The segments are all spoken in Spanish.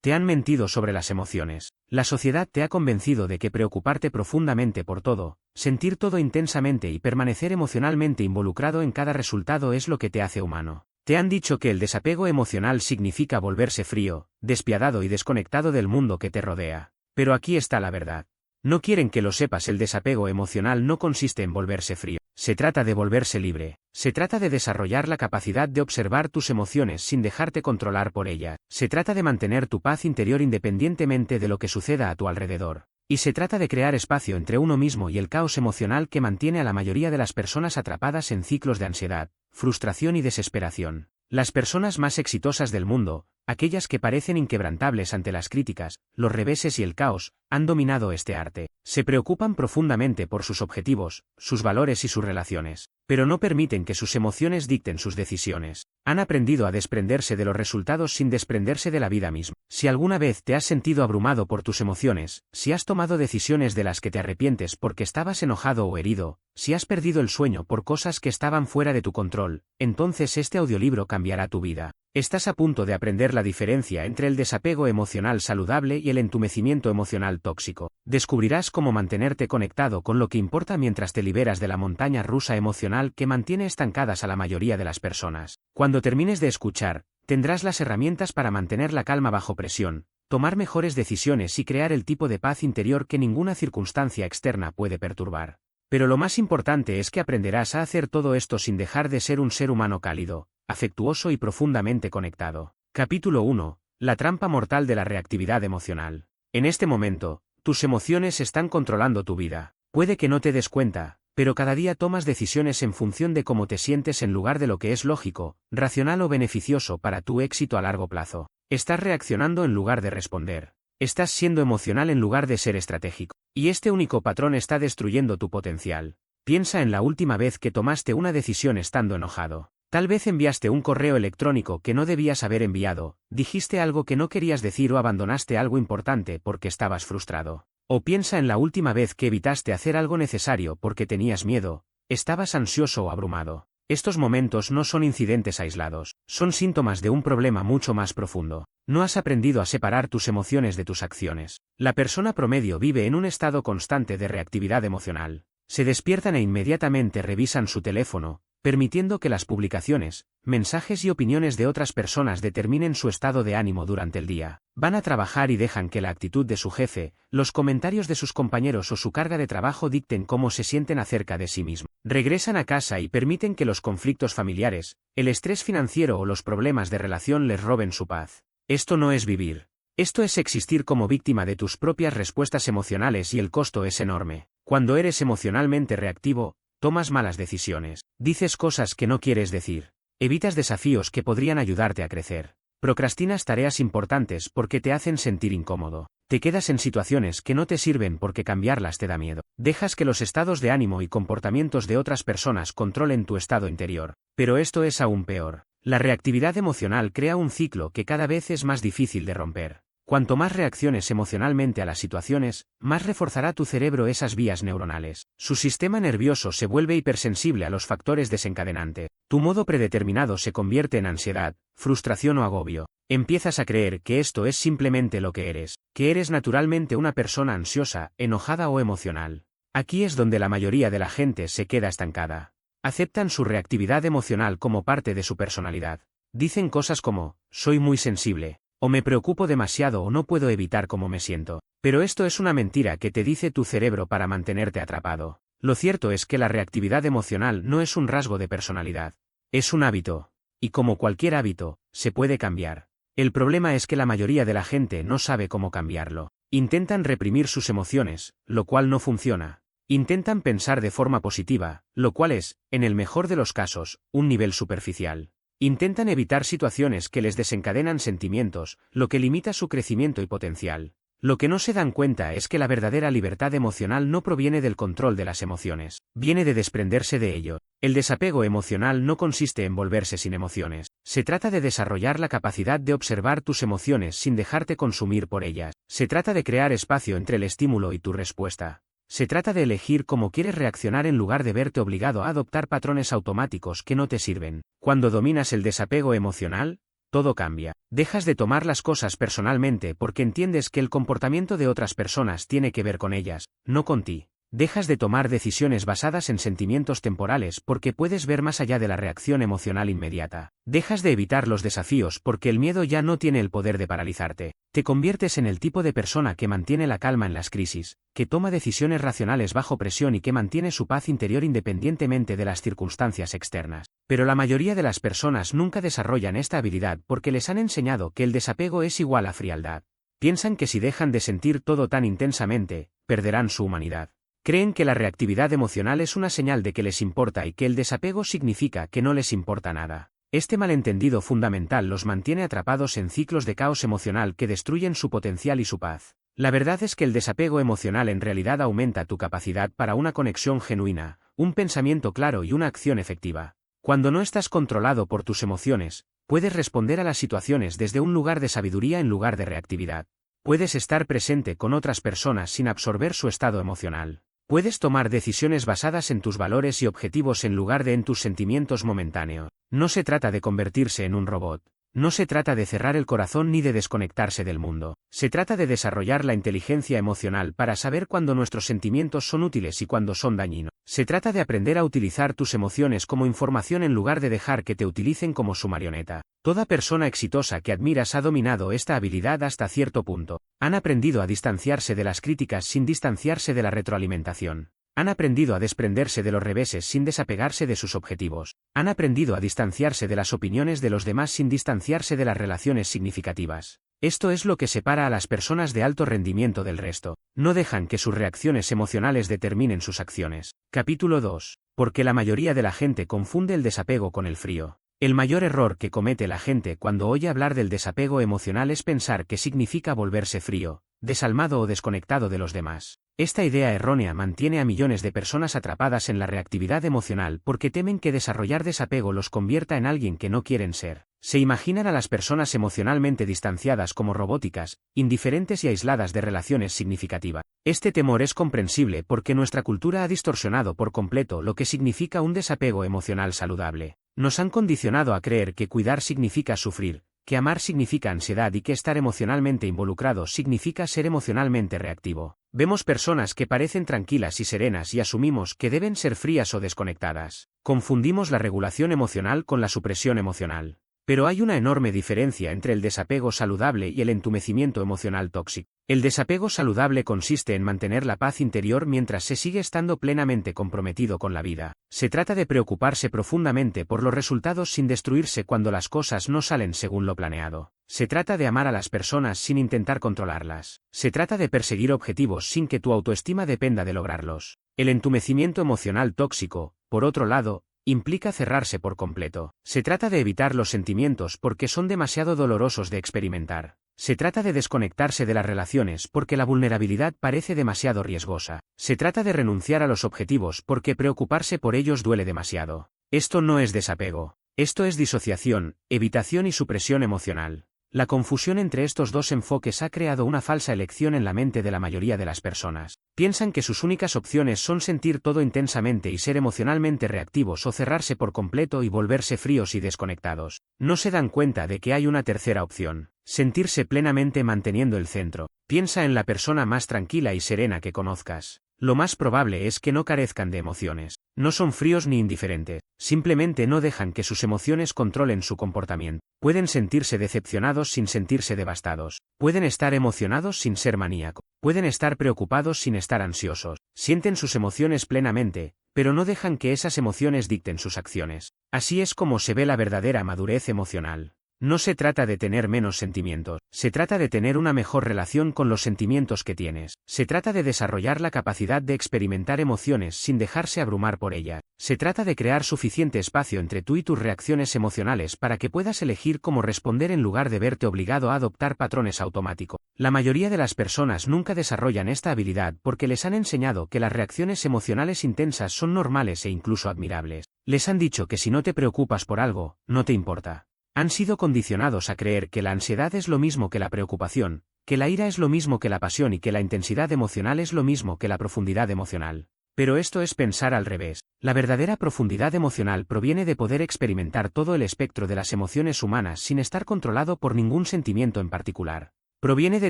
Te han mentido sobre las emociones. La sociedad te ha convencido de que preocuparte profundamente por todo, sentir todo intensamente y permanecer emocionalmente involucrado en cada resultado es lo que te hace humano. Te han dicho que el desapego emocional significa volverse frío, despiadado y desconectado del mundo que te rodea. Pero aquí está la verdad. No quieren que lo sepas, el desapego emocional no consiste en volverse frío. Se trata de volverse libre. Se trata de desarrollar la capacidad de observar tus emociones sin dejarte controlar por ellas. Se trata de mantener tu paz interior independientemente de lo que suceda a tu alrededor. Y se trata de crear espacio entre uno mismo y el caos emocional que mantiene a la mayoría de las personas atrapadas en ciclos de ansiedad, frustración y desesperación. Las personas más exitosas del mundo, aquellas que parecen inquebrantables ante las críticas, los reveses y el caos, han dominado este arte. Se preocupan profundamente por sus objetivos, sus valores y sus relaciones, pero no permiten que sus emociones dicten sus decisiones. Han aprendido a desprenderse de los resultados sin desprenderse de la vida misma. Si alguna vez te has sentido abrumado por tus emociones, si has tomado decisiones de las que te arrepientes porque estabas enojado o herido, si has perdido el sueño por cosas que estaban fuera de tu control, entonces este audiolibro cambiará tu vida. Estás a punto de aprender la diferencia entre el desapego emocional saludable y el entumecimiento emocional tóxico. Descubrirás cómo mantenerte conectado con lo que importa mientras te liberas de la montaña rusa emocional que mantiene estancadas a la mayoría de las personas. Cuando termines de escuchar, tendrás las herramientas para mantener la calma bajo presión, tomar mejores decisiones y crear el tipo de paz interior que ninguna circunstancia externa puede perturbar. Pero lo más importante es que aprenderás a hacer todo esto sin dejar de ser un ser humano cálido, afectuoso y profundamente conectado. Capítulo 1. La trampa mortal de la reactividad emocional. En este momento, tus emociones están controlando tu vida. Puede que no te des cuenta, pero cada día tomas decisiones en función de cómo te sientes en lugar de lo que es lógico, racional o beneficioso para tu éxito a largo plazo. Estás reaccionando en lugar de responder. Estás siendo emocional en lugar de ser estratégico. Y este único patrón está destruyendo tu potencial. Piensa en la última vez que tomaste una decisión estando enojado. Tal vez enviaste un correo electrónico que no debías haber enviado, dijiste algo que no querías decir o abandonaste algo importante porque estabas frustrado. O piensa en la última vez que evitaste hacer algo necesario porque tenías miedo, estabas ansioso o abrumado. Estos momentos no son incidentes aislados, son síntomas de un problema mucho más profundo. No has aprendido a separar tus emociones de tus acciones. La persona promedio vive en un estado constante de reactividad emocional. Se despiertan e inmediatamente revisan su teléfono, permitiendo que las publicaciones, mensajes y opiniones de otras personas determinen su estado de ánimo durante el día. Van a trabajar y dejan que la actitud de su jefe, los comentarios de sus compañeros o su carga de trabajo dicten cómo se sienten acerca de sí mismos. Regresan a casa y permiten que los conflictos familiares, el estrés financiero o los problemas de relación les roben su paz. Esto no es vivir. Esto es existir como víctima de tus propias respuestas emocionales y el costo es enorme. Cuando eres emocionalmente reactivo, tomas malas decisiones, dices cosas que no quieres decir, evitas desafíos que podrían ayudarte a crecer, procrastinas tareas importantes porque te hacen sentir incómodo, te quedas en situaciones que no te sirven porque cambiarlas te da miedo, dejas que los estados de ánimo y comportamientos de otras personas controlen tu estado interior. Pero esto es aún peor. La reactividad emocional crea un ciclo que cada vez es más difícil de romper. Cuanto más reacciones emocionalmente a las situaciones, más reforzará tu cerebro esas vías neuronales. Su sistema nervioso se vuelve hipersensible a los factores desencadenantes. Tu modo predeterminado se convierte en ansiedad, frustración o agobio. Empiezas a creer que esto es simplemente lo que eres, que eres naturalmente una persona ansiosa, enojada o emocional. Aquí es donde la mayoría de la gente se queda estancada. Aceptan su reactividad emocional como parte de su personalidad. Dicen cosas como, soy muy sensible, o me preocupo demasiado o no puedo evitar cómo me siento. Pero esto es una mentira que te dice tu cerebro para mantenerte atrapado. Lo cierto es que la reactividad emocional no es un rasgo de personalidad. Es un hábito. Y como cualquier hábito, se puede cambiar. El problema es que la mayoría de la gente no sabe cómo cambiarlo. Intentan reprimir sus emociones, lo cual no funciona. Intentan pensar de forma positiva, lo cual es, en el mejor de los casos, un nivel superficial. Intentan evitar situaciones que les desencadenan sentimientos, lo que limita su crecimiento y potencial. Lo que no se dan cuenta es que la verdadera libertad emocional no proviene del control de las emociones, viene de desprenderse de ello. El desapego emocional no consiste en volverse sin emociones. Se trata de desarrollar la capacidad de observar tus emociones sin dejarte consumir por ellas. Se trata de crear espacio entre el estímulo y tu respuesta. Se trata de elegir cómo quieres reaccionar en lugar de verte obligado a adoptar patrones automáticos que no te sirven. Cuando dominas el desapego emocional, todo cambia. Dejas de tomar las cosas personalmente porque entiendes que el comportamiento de otras personas tiene que ver con ellas, no con ti. Dejas de tomar decisiones basadas en sentimientos temporales porque puedes ver más allá de la reacción emocional inmediata. Dejas de evitar los desafíos porque el miedo ya no tiene el poder de paralizarte. Te conviertes en el tipo de persona que mantiene la calma en las crisis, que toma decisiones racionales bajo presión y que mantiene su paz interior independientemente de las circunstancias externas. Pero la mayoría de las personas nunca desarrollan esta habilidad porque les han enseñado que el desapego es igual a frialdad. Piensan que si dejan de sentir todo tan intensamente, perderán su humanidad. Creen que la reactividad emocional es una señal de que les importa y que el desapego significa que no les importa nada. Este malentendido fundamental los mantiene atrapados en ciclos de caos emocional que destruyen su potencial y su paz. La verdad es que el desapego emocional en realidad aumenta tu capacidad para una conexión genuina, un pensamiento claro y una acción efectiva. Cuando no estás controlado por tus emociones, puedes responder a las situaciones desde un lugar de sabiduría en lugar de reactividad. Puedes estar presente con otras personas sin absorber su estado emocional. Puedes tomar decisiones basadas en tus valores y objetivos en lugar de en tus sentimientos momentáneos. No se trata de convertirse en un robot. No se trata de cerrar el corazón ni de desconectarse del mundo. Se trata de desarrollar la inteligencia emocional para saber cuándo nuestros sentimientos son útiles y cuándo son dañinos. Se trata de aprender a utilizar tus emociones como información en lugar de dejar que te utilicen como su marioneta. Toda persona exitosa que admiras ha dominado esta habilidad hasta cierto punto. Han aprendido a distanciarse de las críticas sin distanciarse de la retroalimentación. Han aprendido a desprenderse de los reveses sin desapegarse de sus objetivos. Han aprendido a distanciarse de las opiniones de los demás sin distanciarse de las relaciones significativas. Esto es lo que separa a las personas de alto rendimiento del resto. No dejan que sus reacciones emocionales determinen sus acciones. Capítulo 2. Porque la mayoría de la gente confunde el desapego con el frío. El mayor error que comete la gente cuando oye hablar del desapego emocional es pensar que significa volverse frío, desalmado o desconectado de los demás. Esta idea errónea mantiene a millones de personas atrapadas en la reactividad emocional porque temen que desarrollar desapego los convierta en alguien que no quieren ser. Se imaginan a las personas emocionalmente distanciadas como robóticas, indiferentes y aisladas de relaciones significativas. Este temor es comprensible porque nuestra cultura ha distorsionado por completo lo que significa un desapego emocional saludable. Nos han condicionado a creer que cuidar significa sufrir, que amar significa ansiedad y que estar emocionalmente involucrado significa ser emocionalmente reactivo. Vemos personas que parecen tranquilas y serenas y asumimos que deben ser frías o desconectadas. Confundimos la regulación emocional con la supresión emocional. Pero hay una enorme diferencia entre el desapego saludable y el entumecimiento emocional tóxico. El desapego saludable consiste en mantener la paz interior mientras se sigue estando plenamente comprometido con la vida. Se trata de preocuparse profundamente por los resultados sin destruirse cuando las cosas no salen según lo planeado. Se trata de amar a las personas sin intentar controlarlas. Se trata de perseguir objetivos sin que tu autoestima dependa de lograrlos. El entumecimiento emocional tóxico, por otro lado, implica cerrarse por completo. Se trata de evitar los sentimientos porque son demasiado dolorosos de experimentar. Se trata de desconectarse de las relaciones porque la vulnerabilidad parece demasiado riesgosa. Se trata de renunciar a los objetivos porque preocuparse por ellos duele demasiado. Esto no es desapego. Esto es disociación, evitación y supresión emocional. La confusión entre estos dos enfoques ha creado una falsa elección en la mente de la mayoría de las personas. Piensan que sus únicas opciones son sentir todo intensamente y ser emocionalmente reactivos o cerrarse por completo y volverse fríos y desconectados. No se dan cuenta de que hay una tercera opción. Sentirse plenamente manteniendo el centro. Piensa en la persona más tranquila y serena que conozcas. Lo más probable es que no carezcan de emociones. No son fríos ni indiferentes. Simplemente no dejan que sus emociones controlen su comportamiento. Pueden sentirse decepcionados sin sentirse devastados. Pueden estar emocionados sin ser maníacos. Pueden estar preocupados sin estar ansiosos. Sienten sus emociones plenamente, pero no dejan que esas emociones dicten sus acciones. Así es como se ve la verdadera madurez emocional. No se trata de tener menos sentimientos, se trata de tener una mejor relación con los sentimientos que tienes. Se trata de desarrollar la capacidad de experimentar emociones sin dejarse abrumar por ellas. Se trata de crear suficiente espacio entre tú y tus reacciones emocionales para que puedas elegir cómo responder en lugar de verte obligado a adoptar patrones automáticos. La mayoría de las personas nunca desarrollan esta habilidad porque les han enseñado que las reacciones emocionales intensas son normales e incluso admirables. Les han dicho que si no te preocupas por algo, no te importa. Han sido condicionados a creer que la ansiedad es lo mismo que la preocupación, que la ira es lo mismo que la pasión y que la intensidad emocional es lo mismo que la profundidad emocional. Pero esto es pensar al revés. La verdadera profundidad emocional proviene de poder experimentar todo el espectro de las emociones humanas sin estar controlado por ningún sentimiento en particular. Proviene de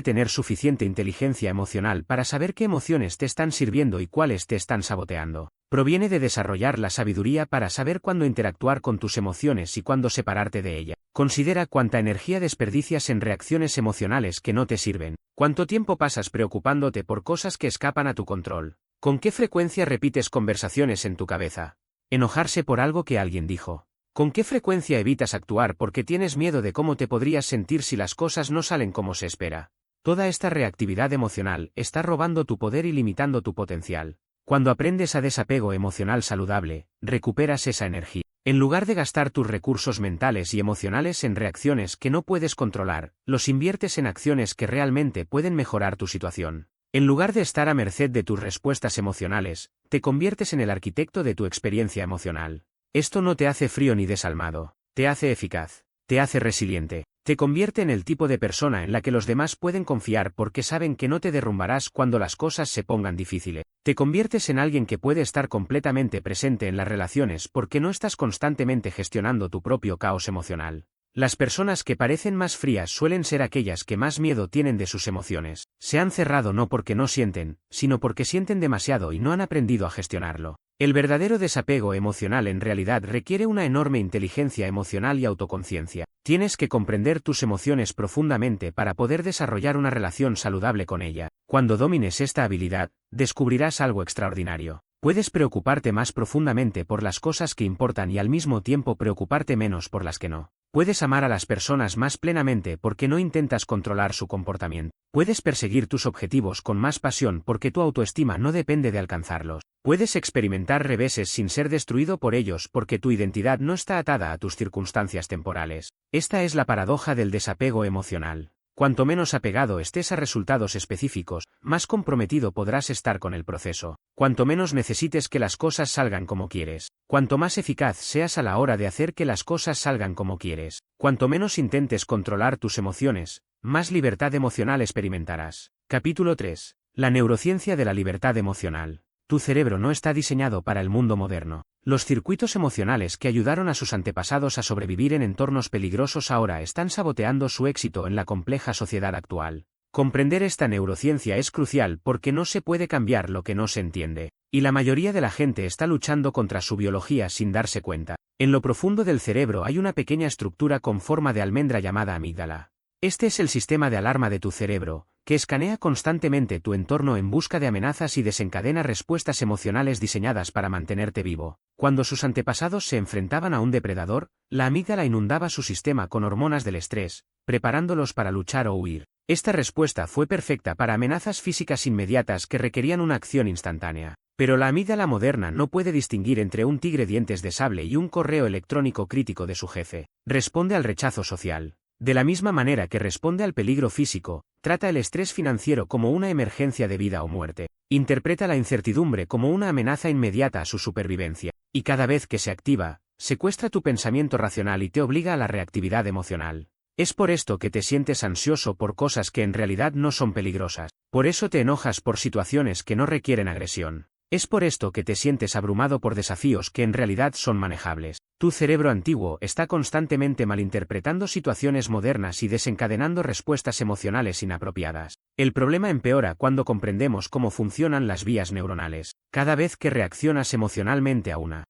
tener suficiente inteligencia emocional para saber qué emociones te están sirviendo y cuáles te están saboteando. Proviene de desarrollar la sabiduría para saber cuándo interactuar con tus emociones y cuándo separarte de ellas. Considera cuánta energía desperdicias en reacciones emocionales que no te sirven. ¿Cuánto tiempo pasas preocupándote por cosas que escapan a tu control? ¿Con qué frecuencia repites conversaciones en tu cabeza? Enojarse por algo que alguien dijo. ¿Con qué frecuencia evitas actuar porque tienes miedo de cómo te podrías sentir si las cosas no salen como se espera? Toda esta reactividad emocional está robando tu poder y limitando tu potencial. Cuando aprendes a desapego emocional saludable, recuperas esa energía. En lugar de gastar tus recursos mentales y emocionales en reacciones que no puedes controlar, los inviertes en acciones que realmente pueden mejorar tu situación. En lugar de estar a merced de tus respuestas emocionales, te conviertes en el arquitecto de tu experiencia emocional. Esto no te hace frío ni desalmado, te hace eficaz, te hace resiliente, te convierte en el tipo de persona en la que los demás pueden confiar porque saben que no te derrumbarás cuando las cosas se pongan difíciles. Te conviertes en alguien que puede estar completamente presente en las relaciones porque no estás constantemente gestionando tu propio caos emocional. Las personas que parecen más frías suelen ser aquellas que más miedo tienen de sus emociones. Se han cerrado no porque no sienten, sino porque sienten demasiado y no han aprendido a gestionarlo. El verdadero desapego emocional en realidad requiere una enorme inteligencia emocional y autoconciencia. Tienes que comprender tus emociones profundamente para poder desarrollar una relación saludable con ella. Cuando domines esta habilidad, descubrirás algo extraordinario. Puedes preocuparte más profundamente por las cosas que importan y al mismo tiempo preocuparte menos por las que no. Puedes amar a las personas más plenamente porque no intentas controlar su comportamiento. Puedes perseguir tus objetivos con más pasión porque tu autoestima no depende de alcanzarlos. Puedes experimentar reveses sin ser destruido por ellos porque tu identidad no está atada a tus circunstancias temporales. Esta es la paradoja del desapego emocional. Cuanto menos apegado estés a resultados específicos, más comprometido podrás estar con el proceso. Cuanto menos necesites que las cosas salgan como quieres. Cuanto más eficaz seas a la hora de hacer que las cosas salgan como quieres. Cuanto menos intentes controlar tus emociones, más libertad emocional experimentarás. Capítulo 3. La neurociencia de la libertad emocional. Tu cerebro no está diseñado para el mundo moderno. Los circuitos emocionales que ayudaron a sus antepasados a sobrevivir en entornos peligrosos ahora están saboteando su éxito en la compleja sociedad actual. Comprender esta neurociencia es crucial porque no se puede cambiar lo que no se entiende, y la mayoría de la gente está luchando contra su biología sin darse cuenta. En lo profundo del cerebro hay una pequeña estructura con forma de almendra llamada amígdala. Este es el sistema de alarma de tu cerebro, que escanea constantemente tu entorno en busca de amenazas y desencadena respuestas emocionales diseñadas para mantenerte vivo. Cuando sus antepasados se enfrentaban a un depredador, la amígdala inundaba su sistema con hormonas del estrés, preparándolos para luchar o huir. Esta respuesta fue perfecta para amenazas físicas inmediatas que requerían una acción instantánea. Pero la amígdala moderna no puede distinguir entre un tigre dientes de sable y un correo electrónico crítico de su jefe. Responde al rechazo social. De la misma manera que responde al peligro físico, trata el estrés financiero como una emergencia de vida o muerte. Interpreta la incertidumbre como una amenaza inmediata a su supervivencia. Y cada vez que se activa, secuestra tu pensamiento racional y te obliga a la reactividad emocional. Es por esto que te sientes ansioso por cosas que en realidad no son peligrosas. Por eso te enojas por situaciones que no requieren agresión. Es por esto que te sientes abrumado por desafíos que en realidad son manejables. Tu cerebro antiguo está constantemente malinterpretando situaciones modernas y desencadenando respuestas emocionales inapropiadas. El problema empeora cuando comprendemos cómo funcionan las vías neuronales. Cada vez que reaccionas emocionalmente a una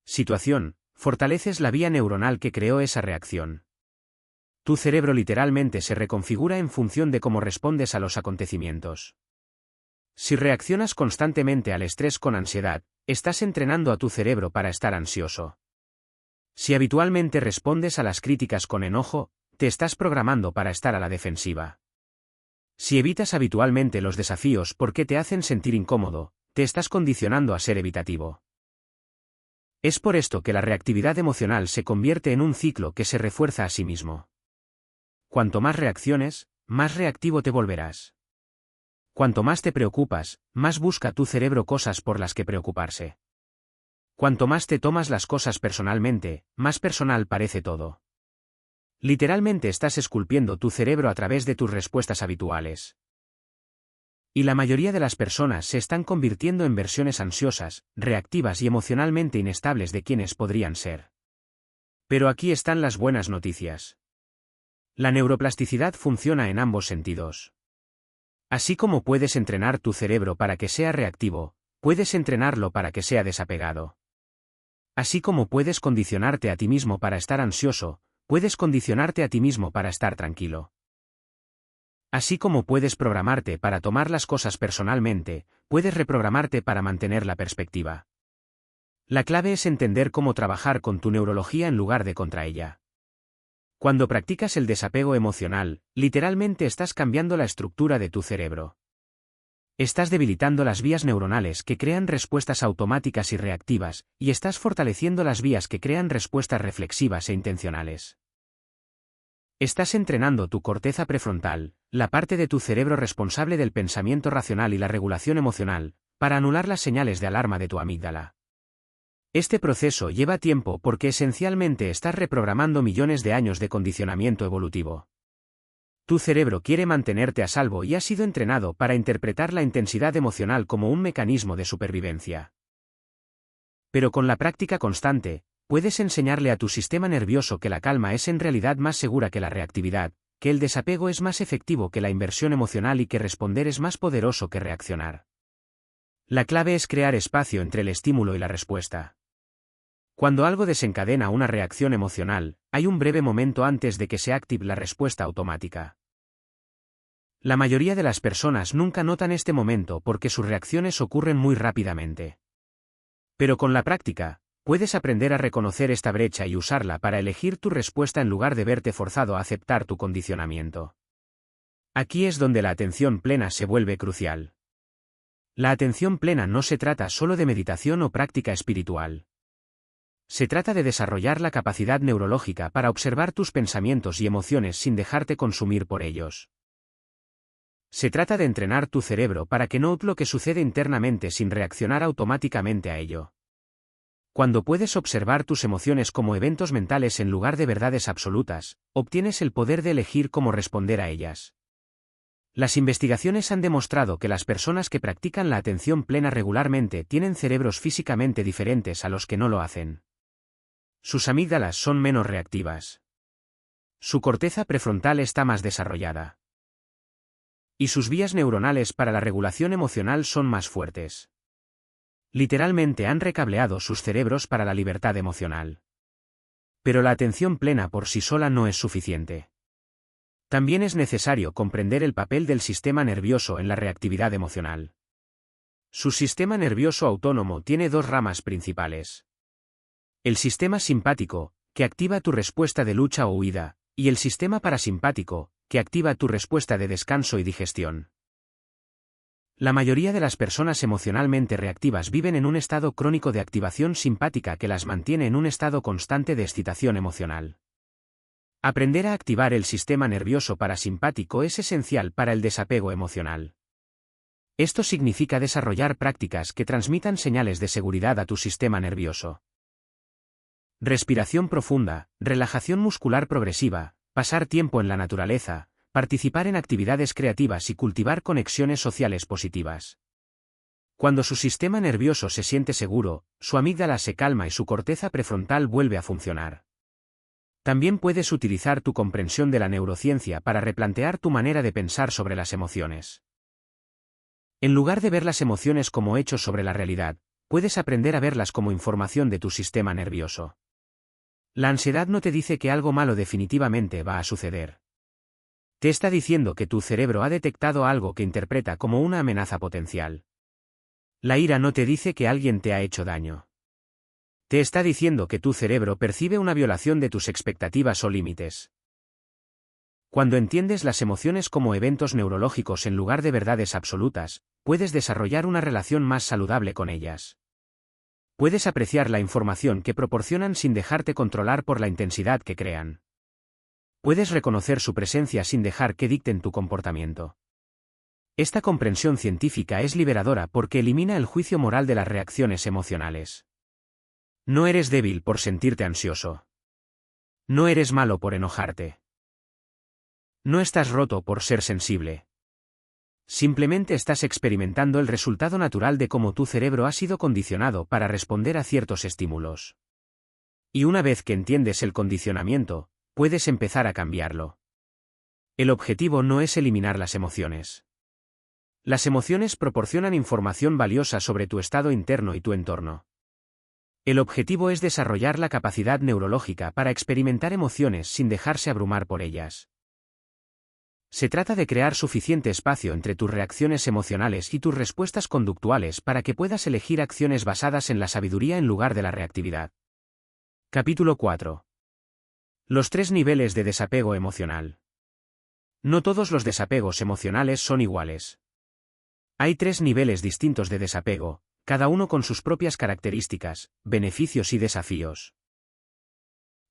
situación, fortaleces la vía neuronal que creó esa reacción. Tu cerebro literalmente se reconfigura en función de cómo respondes a los acontecimientos. Si reaccionas constantemente al estrés con ansiedad, estás entrenando a tu cerebro para estar ansioso. Si habitualmente respondes a las críticas con enojo, te estás programando para estar a la defensiva. Si evitas habitualmente los desafíos porque te hacen sentir incómodo, te estás condicionando a ser evitativo. Es por esto que la reactividad emocional se convierte en un ciclo que se refuerza a sí mismo. Cuanto más reacciones, más reactivo te volverás. Cuanto más te preocupas, más busca tu cerebro cosas por las que preocuparse. Cuanto más te tomas las cosas personalmente, más personal parece todo. Literalmente estás esculpiendo tu cerebro a través de tus respuestas habituales. Y la mayoría de las personas se están convirtiendo en versiones ansiosas, reactivas y emocionalmente inestables de quienes podrían ser. Pero aquí están las buenas noticias. La neuroplasticidad funciona en ambos sentidos. Así como puedes entrenar tu cerebro para que sea reactivo, puedes entrenarlo para que sea desapegado. Así como puedes condicionarte a ti mismo para estar ansioso, puedes condicionarte a ti mismo para estar tranquilo. Así como puedes programarte para tomar las cosas personalmente, puedes reprogramarte para mantener la perspectiva. La clave es entender cómo trabajar con tu neurología en lugar de contra ella. Cuando practicas el desapego emocional, literalmente estás cambiando la estructura de tu cerebro. Estás debilitando las vías neuronales que crean respuestas automáticas y reactivas, y estás fortaleciendo las vías que crean respuestas reflexivas e intencionales. Estás entrenando tu corteza prefrontal, la parte de tu cerebro responsable del pensamiento racional y la regulación emocional, para anular las señales de alarma de tu amígdala. Este proceso lleva tiempo porque esencialmente estás reprogramando millones de años de condicionamiento evolutivo. Tu cerebro quiere mantenerte a salvo y ha sido entrenado para interpretar la intensidad emocional como un mecanismo de supervivencia. Pero con la práctica constante, puedes enseñarle a tu sistema nervioso que la calma es en realidad más segura que la reactividad, que el desapego es más efectivo que la inversión emocional y que responder es más poderoso que reaccionar. La clave es crear espacio entre el estímulo y la respuesta. Cuando algo desencadena una reacción emocional, hay un breve momento antes de que se active la respuesta automática. La mayoría de las personas nunca notan este momento porque sus reacciones ocurren muy rápidamente. Pero con la práctica, puedes aprender a reconocer esta brecha y usarla para elegir tu respuesta en lugar de verte forzado a aceptar tu condicionamiento. Aquí es donde la atención plena se vuelve crucial. La atención plena no se trata solo de meditación o práctica espiritual. Se trata de desarrollar la capacidad neurológica para observar tus pensamientos y emociones sin dejarte consumir por ellos. Se trata de entrenar tu cerebro para que note lo que sucede internamente sin reaccionar automáticamente a ello. Cuando puedes observar tus emociones como eventos mentales en lugar de verdades absolutas, obtienes el poder de elegir cómo responder a ellas. Las investigaciones han demostrado que las personas que practican la atención plena regularmente tienen cerebros físicamente diferentes a los que no lo hacen. Sus amígdalas son menos reactivas. Su corteza prefrontal está más desarrollada. Y sus vías neuronales para la regulación emocional son más fuertes. Literalmente han recableado sus cerebros para la libertad emocional. Pero la atención plena por sí sola no es suficiente. También es necesario comprender el papel del sistema nervioso en la reactividad emocional. Su sistema nervioso autónomo tiene dos ramas principales. El sistema simpático, que activa tu respuesta de lucha o huida, y el sistema parasimpático, que activa tu respuesta de descanso y digestión. La mayoría de las personas emocionalmente reactivas viven en un estado crónico de activación simpática que las mantiene en un estado constante de excitación emocional. Aprender a activar el sistema nervioso parasimpático es esencial para el desapego emocional. Esto significa desarrollar prácticas que transmitan señales de seguridad a tu sistema nervioso. Respiración profunda, relajación muscular progresiva, pasar tiempo en la naturaleza, participar en actividades creativas y cultivar conexiones sociales positivas. Cuando su sistema nervioso se siente seguro, su amígdala se calma y su corteza prefrontal vuelve a funcionar. También puedes utilizar tu comprensión de la neurociencia para replantear tu manera de pensar sobre las emociones. En lugar de ver las emociones como hechos sobre la realidad, puedes aprender a verlas como información de tu sistema nervioso. La ansiedad no te dice que algo malo definitivamente va a suceder. Te está diciendo que tu cerebro ha detectado algo que interpreta como una amenaza potencial. La ira no te dice que alguien te ha hecho daño. Te está diciendo que tu cerebro percibe una violación de tus expectativas o límites. Cuando entiendes las emociones como eventos neurológicos en lugar de verdades absolutas, puedes desarrollar una relación más saludable con ellas. Puedes apreciar la información que proporcionan sin dejarte controlar por la intensidad que crean. Puedes reconocer su presencia sin dejar que dicten tu comportamiento. Esta comprensión científica es liberadora porque elimina el juicio moral de las reacciones emocionales. No eres débil por sentirte ansioso. No eres malo por enojarte. No estás roto por ser sensible. Simplemente estás experimentando el resultado natural de cómo tu cerebro ha sido condicionado para responder a ciertos estímulos. Y una vez que entiendes el condicionamiento, puedes empezar a cambiarlo. El objetivo no es eliminar las emociones. Las emociones proporcionan información valiosa sobre tu estado interno y tu entorno. El objetivo es desarrollar la capacidad neurológica para experimentar emociones sin dejarse abrumar por ellas. Se trata de crear suficiente espacio entre tus reacciones emocionales y tus respuestas conductuales para que puedas elegir acciones basadas en la sabiduría en lugar de la reactividad. Capítulo 4. Los 3 niveles de desapego emocional. No todos los desapegos emocionales son iguales. Hay 3 niveles distintos de desapego, cada uno con sus propias características, beneficios y desafíos.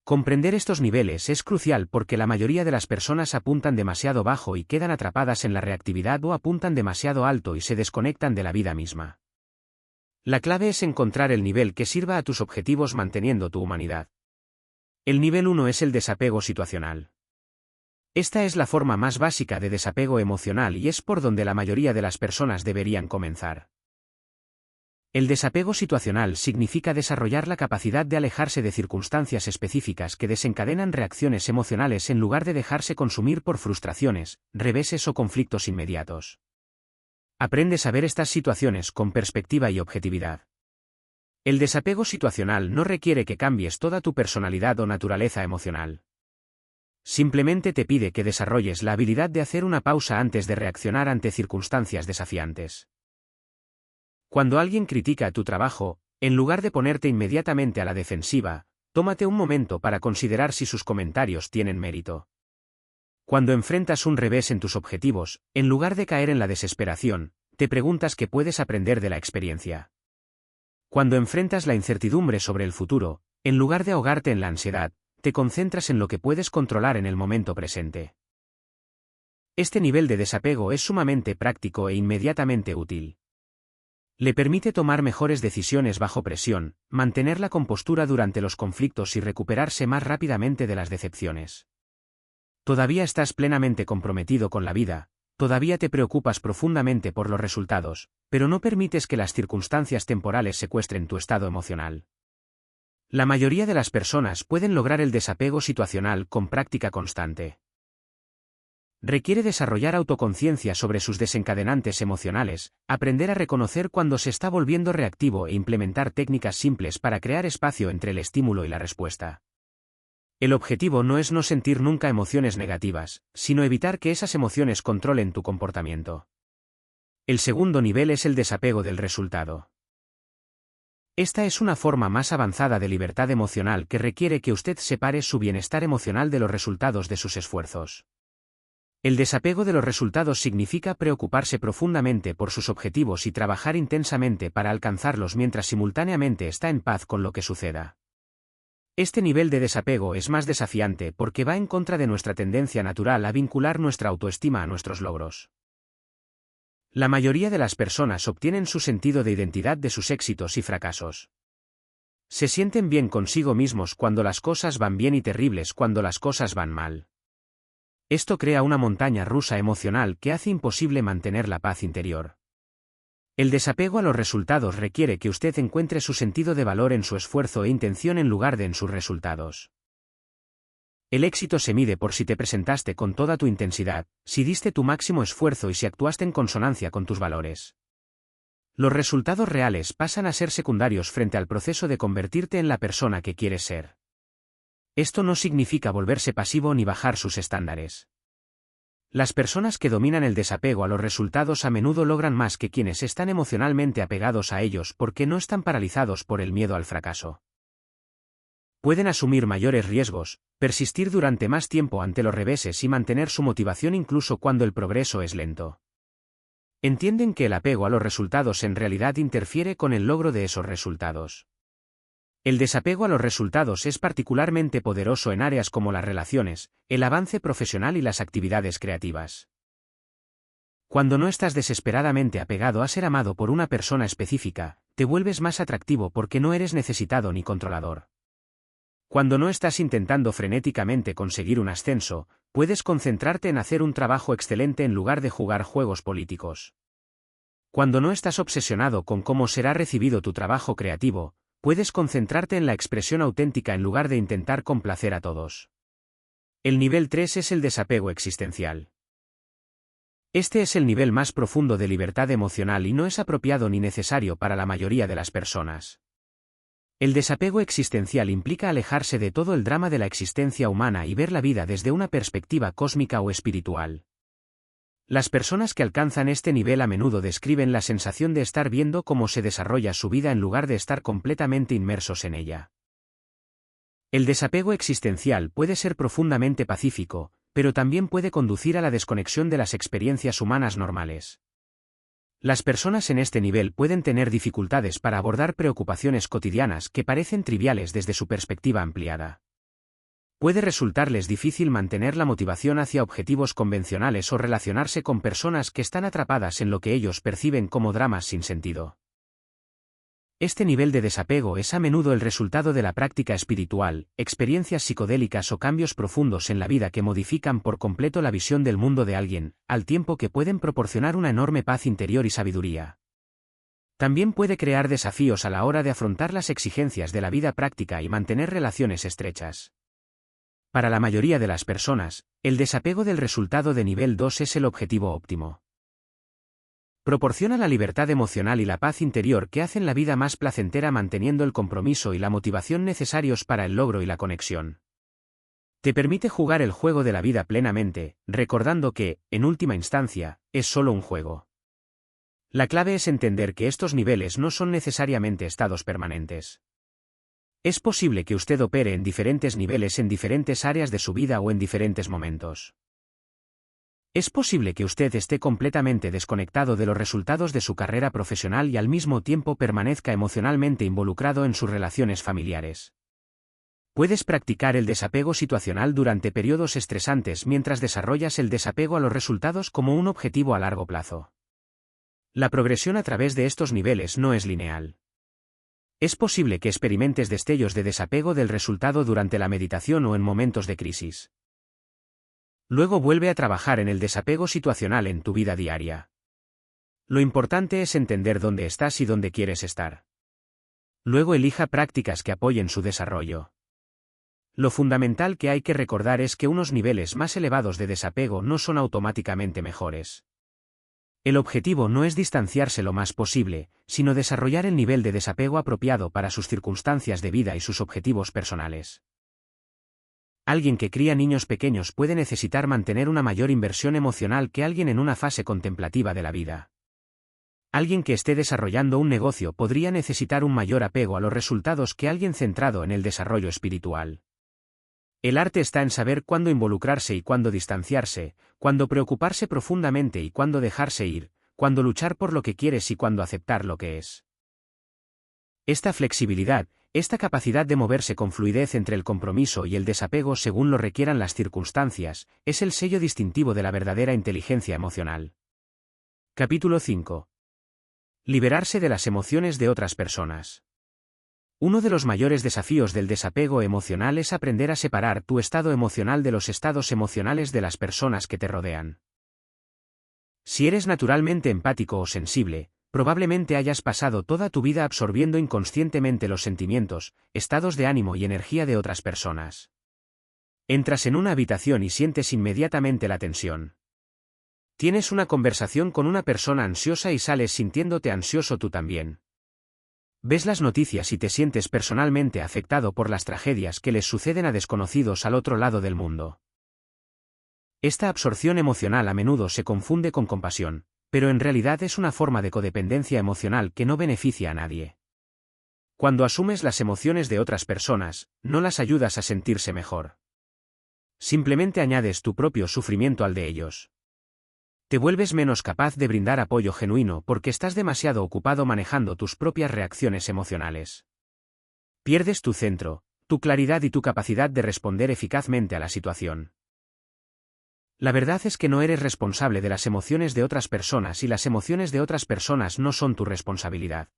Comprender estos niveles es crucial porque la mayoría de las personas apuntan demasiado bajo y quedan atrapadas en la reactividad o apuntan demasiado alto y se desconectan de la vida misma. La clave es encontrar el nivel que sirva a tus objetivos manteniendo tu humanidad. El nivel 1 es el desapego situacional. Esta es la forma más básica de desapego emocional y es por donde la mayoría de las personas deberían comenzar. El desapego situacional significa desarrollar la capacidad de alejarse de circunstancias específicas que desencadenan reacciones emocionales en lugar de dejarse consumir por frustraciones, reveses o conflictos inmediatos. Aprendes a ver estas situaciones con perspectiva y objetividad. El desapego situacional no requiere que cambies toda tu personalidad o naturaleza emocional. Simplemente te pide que desarrolles la habilidad de hacer una pausa antes de reaccionar ante circunstancias desafiantes. Cuando alguien critica tu trabajo, en lugar de ponerte inmediatamente a la defensiva, tómate un momento para considerar si sus comentarios tienen mérito. Cuando enfrentas un revés en tus objetivos, en lugar de caer en la desesperación, te preguntas qué puedes aprender de la experiencia. Cuando enfrentas la incertidumbre sobre el futuro, en lugar de ahogarte en la ansiedad, te concentras en lo que puedes controlar en el momento presente. Este nivel de desapego es sumamente práctico e inmediatamente útil. Le permite tomar mejores decisiones bajo presión, mantener la compostura durante los conflictos y recuperarse más rápidamente de las decepciones. Todavía estás plenamente comprometido con la vida, todavía te preocupas profundamente por los resultados, pero no permites que las circunstancias temporales secuestren tu estado emocional. La mayoría de las personas pueden lograr el desapego situacional con práctica constante. Requiere desarrollar autoconciencia sobre sus desencadenantes emocionales, aprender a reconocer cuando se está volviendo reactivo e implementar técnicas simples para crear espacio entre el estímulo y la respuesta. El objetivo no es no sentir nunca emociones negativas, sino evitar que esas emociones controlen tu comportamiento. El segundo nivel es el desapego del resultado. Esta es una forma más avanzada de libertad emocional que requiere que usted separe su bienestar emocional de los resultados de sus esfuerzos. El desapego de los resultados significa preocuparse profundamente por sus objetivos y trabajar intensamente para alcanzarlos mientras simultáneamente está en paz con lo que suceda. Este nivel de desapego es más desafiante porque va en contra de nuestra tendencia natural a vincular nuestra autoestima a nuestros logros. La mayoría de las personas obtienen su sentido de identidad de sus éxitos y fracasos. Se sienten bien consigo mismos cuando las cosas van bien y terribles cuando las cosas van mal. Esto crea una montaña rusa emocional que hace imposible mantener la paz interior. El desapego a los resultados requiere que usted encuentre su sentido de valor en su esfuerzo e intención en lugar de en sus resultados. El éxito se mide por si te presentaste con toda tu intensidad, si diste tu máximo esfuerzo y si actuaste en consonancia con tus valores. Los resultados reales pasan a ser secundarios frente al proceso de convertirte en la persona que quieres ser. Esto no significa volverse pasivo ni bajar sus estándares. Las personas que dominan el desapego a los resultados a menudo logran más que quienes están emocionalmente apegados a ellos porque no están paralizados por el miedo al fracaso. Pueden asumir mayores riesgos, persistir durante más tiempo ante los reveses y mantener su motivación incluso cuando el progreso es lento. Entienden que el apego a los resultados en realidad interfiere con el logro de esos resultados. El desapego a los resultados es particularmente poderoso en áreas como las relaciones, el avance profesional y las actividades creativas. Cuando no estás desesperadamente apegado a ser amado por una persona específica, te vuelves más atractivo porque no eres necesitado ni controlador. Cuando no estás intentando frenéticamente conseguir un ascenso, puedes concentrarte en hacer un trabajo excelente en lugar de jugar juegos políticos. Cuando no estás obsesionado con cómo será recibido tu trabajo creativo, puedes concentrarte en la expresión auténtica en lugar de intentar complacer a todos. El nivel 3 es el desapego existencial. Este es el nivel más profundo de libertad emocional y no es apropiado ni necesario para la mayoría de las personas. El desapego existencial implica alejarse de todo el drama de la existencia humana y ver la vida desde una perspectiva cósmica o espiritual. Las personas que alcanzan este nivel a menudo describen la sensación de estar viendo cómo se desarrolla su vida en lugar de estar completamente inmersos en ella. El desapego existencial puede ser profundamente pacífico, pero también puede conducir a la desconexión de las experiencias humanas normales. Las personas en este nivel pueden tener dificultades para abordar preocupaciones cotidianas que parecen triviales desde su perspectiva ampliada. Puede resultarles difícil mantener la motivación hacia objetivos convencionales o relacionarse con personas que están atrapadas en lo que ellos perciben como dramas sin sentido. Este nivel de desapego es a menudo el resultado de la práctica espiritual, experiencias psicodélicas o cambios profundos en la vida que modifican por completo la visión del mundo de alguien, al tiempo que pueden proporcionar una enorme paz interior y sabiduría. También puede crear desafíos a la hora de afrontar las exigencias de la vida práctica y mantener relaciones estrechas. Para la mayoría de las personas, el desapego del resultado de nivel 2 es el objetivo óptimo. Proporciona la libertad emocional y la paz interior que hacen la vida más placentera manteniendo el compromiso y la motivación necesarios para el logro y la conexión. Te permite jugar el juego de la vida plenamente, recordando que, en última instancia, es solo un juego. La clave es entender que estos niveles no son necesariamente estados permanentes. Es posible que usted opere en diferentes niveles en diferentes áreas de su vida o en diferentes momentos. Es posible que usted esté completamente desconectado de los resultados de su carrera profesional y al mismo tiempo permanezca emocionalmente involucrado en sus relaciones familiares. Puedes practicar el desapego situacional durante periodos estresantes mientras desarrollas el desapego a los resultados como un objetivo a largo plazo. La progresión a través de estos niveles no es lineal. Es posible que experimentes destellos de desapego del resultado durante la meditación o en momentos de crisis. Luego vuelve a trabajar en el desapego situacional en tu vida diaria. Lo importante es entender dónde estás y dónde quieres estar. Luego elija prácticas que apoyen su desarrollo. Lo fundamental que hay que recordar es que unos niveles más elevados de desapego no son automáticamente mejores. El objetivo no es distanciarse lo más posible, sino desarrollar el nivel de desapego apropiado para sus circunstancias de vida y sus objetivos personales. Alguien que cría niños pequeños puede necesitar mantener una mayor inversión emocional que alguien en una fase contemplativa de la vida. Alguien que esté desarrollando un negocio podría necesitar un mayor apego a los resultados que alguien centrado en el desarrollo espiritual. El arte está en saber cuándo involucrarse y cuándo distanciarse, cuándo preocuparse profundamente y cuándo dejarse ir, cuándo luchar por lo que quieres y cuándo aceptar lo que es. Esta flexibilidad, esta capacidad de moverse con fluidez entre el compromiso y el desapego según lo requieran las circunstancias, es el sello distintivo de la verdadera inteligencia emocional. Capítulo 5. Liberarse de las emociones de otras personas. Uno de los mayores desafíos del desapego emocional es aprender a separar tu estado emocional de los estados emocionales de las personas que te rodean. Si eres naturalmente empático o sensible, probablemente hayas pasado toda tu vida absorbiendo inconscientemente los sentimientos, estados de ánimo y energía de otras personas. Entras en una habitación y sientes inmediatamente la tensión. Tienes una conversación con una persona ansiosa y sales sintiéndote ansioso tú también. Ves las noticias y te sientes personalmente afectado por las tragedias que les suceden a desconocidos al otro lado del mundo. Esta absorción emocional a menudo se confunde con compasión, pero en realidad es una forma de codependencia emocional que no beneficia a nadie. Cuando asumes las emociones de otras personas, no las ayudas a sentirse mejor. Simplemente añades tu propio sufrimiento al de ellos. Te vuelves menos capaz de brindar apoyo genuino porque estás demasiado ocupado manejando tus propias reacciones emocionales. Pierdes tu centro, tu claridad y tu capacidad de responder eficazmente a la situación. La verdad es que no eres responsable de las emociones de otras personas y las emociones de otras personas no son tu responsabilidad.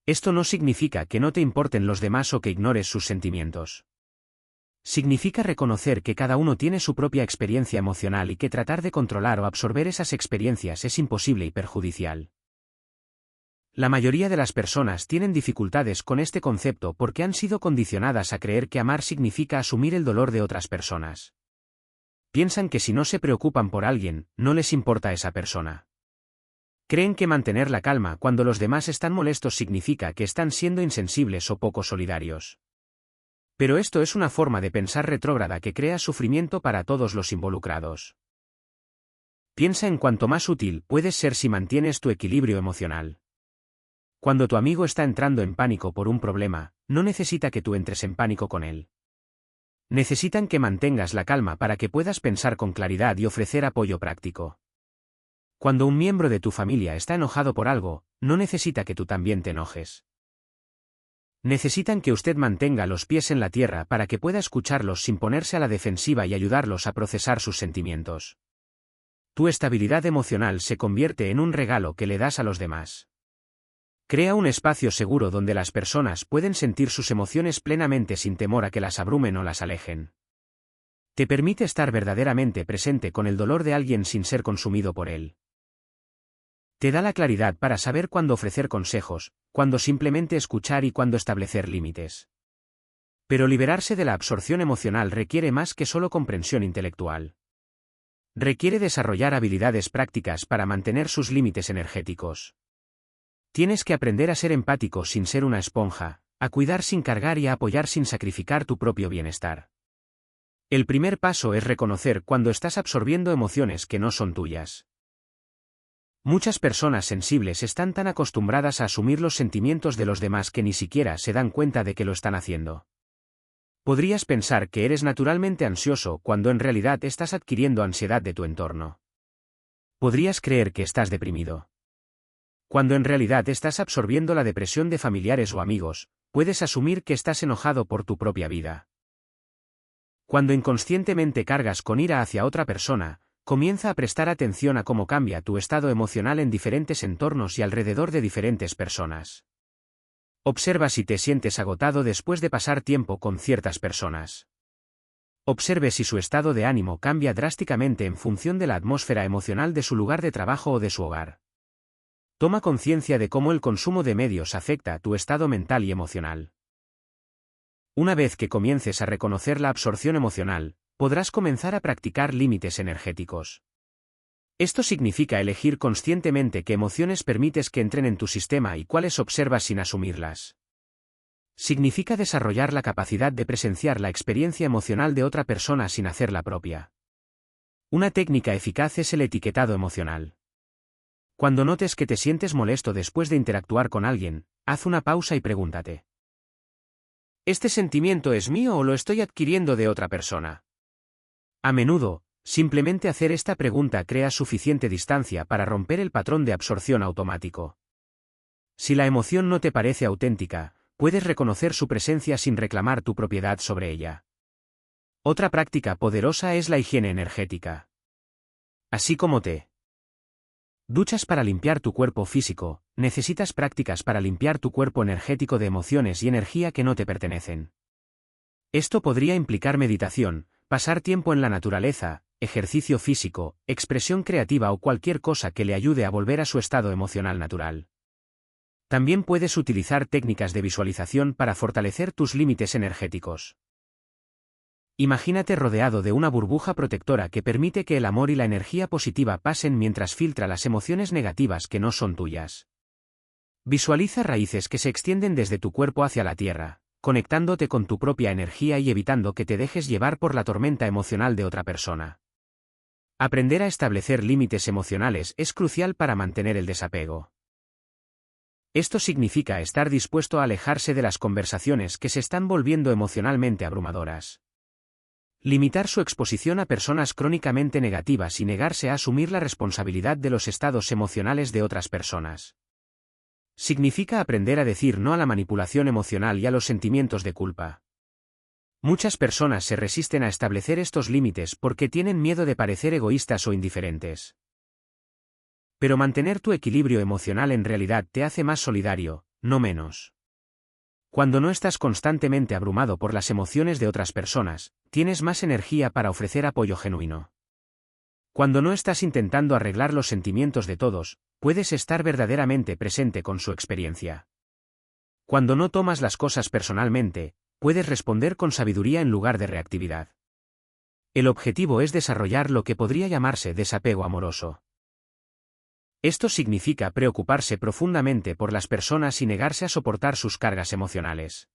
Esto no significa que no te importen los demás o que ignores sus sentimientos. Significa reconocer que cada uno tiene su propia experiencia emocional y que tratar de controlar o absorber esas experiencias es imposible y perjudicial. La mayoría de las personas tienen dificultades con este concepto porque han sido condicionadas a creer que amar significa asumir el dolor de otras personas. Piensan que si no se preocupan por alguien, no les importa esa persona. Creen que mantener la calma cuando los demás están molestos significa que están siendo insensibles o poco solidarios. Pero esto es una forma de pensar retrógrada que crea sufrimiento para todos los involucrados. Piensa en cuánto más útil puedes ser si mantienes tu equilibrio emocional. Cuando tu amigo está entrando en pánico por un problema, no necesita que tú entres en pánico con él. Necesitan que mantengas la calma para que puedas pensar con claridad y ofrecer apoyo práctico. Cuando un miembro de tu familia está enojado por algo, no necesita que tú también te enojes. Necesitan que usted mantenga los pies en la tierra para que pueda escucharlos sin ponerse a la defensiva y ayudarlos a procesar sus sentimientos. Tu estabilidad emocional se convierte en un regalo que le das a los demás. Crea un espacio seguro donde las personas pueden sentir sus emociones plenamente sin temor a que las abrumen o las alejen. Te permite estar verdaderamente presente con el dolor de alguien sin ser consumido por él. Te da la claridad para saber cuándo ofrecer consejos, cuándo simplemente escuchar y cuándo establecer límites. Pero liberarse de la absorción emocional requiere más que solo comprensión intelectual. Requiere desarrollar habilidades prácticas para mantener sus límites energéticos. Tienes que aprender a ser empático sin ser una esponja, a cuidar sin cargar y a apoyar sin sacrificar tu propio bienestar. El primer paso es reconocer cuando estás absorbiendo emociones que no son tuyas. Muchas personas sensibles están tan acostumbradas a asumir los sentimientos de los demás que ni siquiera se dan cuenta de que lo están haciendo. Podrías pensar que eres naturalmente ansioso cuando en realidad estás adquiriendo ansiedad de tu entorno. Podrías creer que estás deprimido. Cuando en realidad estás absorbiendo la depresión de familiares o amigos, puedes asumir que estás enojado por tu propia vida. Cuando inconscientemente cargas con ira hacia otra persona, comienza a prestar atención a cómo cambia tu estado emocional en diferentes entornos y alrededor de diferentes personas. Observa si te sientes agotado después de pasar tiempo con ciertas personas. Observe si su estado de ánimo cambia drásticamente en función de la atmósfera emocional de su lugar de trabajo o de su hogar. Toma conciencia de cómo el consumo de medios afecta a tu estado mental y emocional. Una vez que comiences a reconocer la absorción emocional, podrás comenzar a practicar límites energéticos. Esto significa elegir conscientemente qué emociones permites que entren en tu sistema y cuáles observas sin asumirlas. Significa desarrollar la capacidad de presenciar la experiencia emocional de otra persona sin hacerla propia. Una técnica eficaz es el etiquetado emocional. Cuando notes que te sientes molesto después de interactuar con alguien, haz una pausa y pregúntate: ¿este sentimiento es mío o lo estoy adquiriendo de otra persona? A menudo, simplemente hacer esta pregunta crea suficiente distancia para romper el patrón de absorción automático. Si la emoción no te parece auténtica, puedes reconocer su presencia sin reclamar tu propiedad sobre ella. Otra práctica poderosa es la higiene energética. Así como te duchas para limpiar tu cuerpo físico, necesitas prácticas para limpiar tu cuerpo energético de emociones y energía que no te pertenecen. Esto podría implicar meditación, pasar tiempo en la naturaleza, ejercicio físico, expresión creativa o cualquier cosa que le ayude a volver a su estado emocional natural. También puedes utilizar técnicas de visualización para fortalecer tus límites energéticos. Imagínate rodeado de una burbuja protectora que permite que el amor y la energía positiva pasen mientras filtra las emociones negativas que no son tuyas. Visualiza raíces que se extienden desde tu cuerpo hacia la tierra, conectándote con tu propia energía y evitando que te dejes llevar por la tormenta emocional de otra persona. Aprender a establecer límites emocionales es crucial para mantener el desapego. Esto significa estar dispuesto a alejarse de las conversaciones que se están volviendo emocionalmente abrumadoras. Limitar su exposición a personas crónicamente negativas y negarse a asumir la responsabilidad de los estados emocionales de otras personas. Significa aprender a decir no a la manipulación emocional y a los sentimientos de culpa. Muchas personas se resisten a establecer estos límites porque tienen miedo de parecer egoístas o indiferentes. Pero mantener tu equilibrio emocional en realidad te hace más solidario, no menos. Cuando no estás constantemente abrumado por las emociones de otras personas, tienes más energía para ofrecer apoyo genuino. Cuando no estás intentando arreglar los sentimientos de todos, puedes estar verdaderamente presente con su experiencia. Cuando no tomas las cosas personalmente, puedes responder con sabiduría en lugar de reactividad. El objetivo es desarrollar lo que podría llamarse desapego amoroso. Esto significa preocuparse profundamente por las personas y negarse a soportar sus cargas emocionales.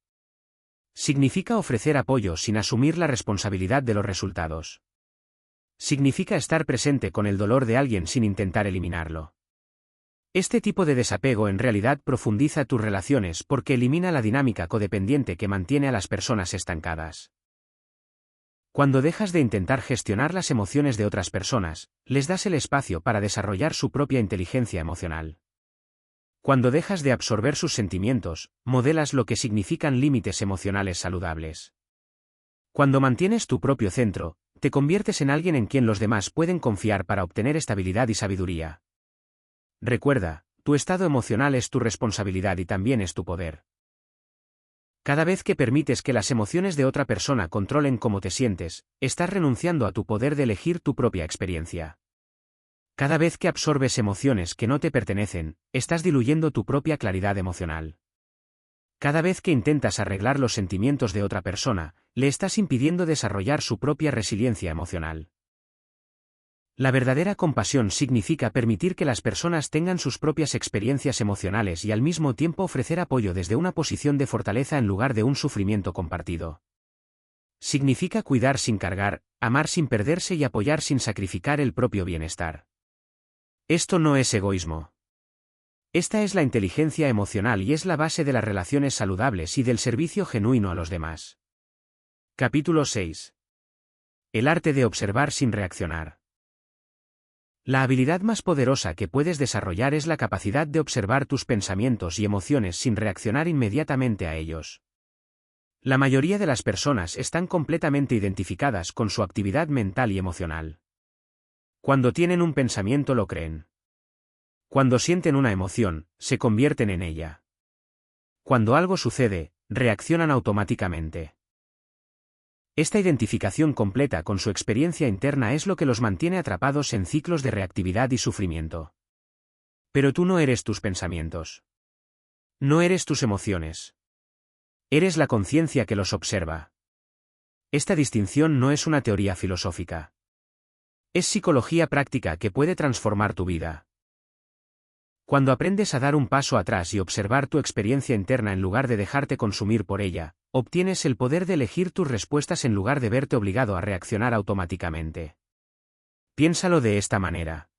Significa ofrecer apoyo sin asumir la responsabilidad de los resultados. Significa estar presente con el dolor de alguien sin intentar eliminarlo. Este tipo de desapego en realidad profundiza tus relaciones porque elimina la dinámica codependiente que mantiene a las personas estancadas. Cuando dejas de intentar gestionar las emociones de otras personas, les das el espacio para desarrollar su propia inteligencia emocional. Cuando dejas de absorber sus sentimientos, modelas lo que significan límites emocionales saludables. Cuando mantienes tu propio centro, te conviertes en alguien en quien los demás pueden confiar para obtener estabilidad y sabiduría. Recuerda, tu estado emocional es tu responsabilidad y también es tu poder. Cada vez que permites que las emociones de otra persona controlen cómo te sientes, estás renunciando a tu poder de elegir tu propia experiencia. Cada vez que absorbes emociones que no te pertenecen, estás diluyendo tu propia claridad emocional. Cada vez que intentas arreglar los sentimientos de otra persona, le estás impidiendo desarrollar su propia resiliencia emocional. La verdadera compasión significa permitir que las personas tengan sus propias experiencias emocionales y al mismo tiempo ofrecer apoyo desde una posición de fortaleza en lugar de un sufrimiento compartido. Significa cuidar sin cargar, amar sin perderse y apoyar sin sacrificar el propio bienestar. Esto no es egoísmo. Esta es la inteligencia emocional y es la base de las relaciones saludables y del servicio genuino a los demás. Capítulo 6. El arte de observar sin reaccionar. La habilidad más poderosa que puedes desarrollar es la capacidad de observar tus pensamientos y emociones sin reaccionar inmediatamente a ellos. La mayoría de las personas están completamente identificadas con su actividad mental y emocional. Cuando tienen un pensamiento lo creen. Cuando sienten una emoción, se convierten en ella. Cuando algo sucede, reaccionan automáticamente. Esta identificación completa con su experiencia interna es lo que los mantiene atrapados en ciclos de reactividad y sufrimiento. Pero tú no eres tus pensamientos. No eres tus emociones. Eres la conciencia que los observa. Esta distinción no es una teoría filosófica. Es psicología práctica que puede transformar tu vida. Cuando aprendes a dar un paso atrás y observar tu experiencia interna en lugar de dejarte consumir por ella, obtienes el poder de elegir tus respuestas en lugar de verte obligado a reaccionar automáticamente. Piénsalo de esta manera.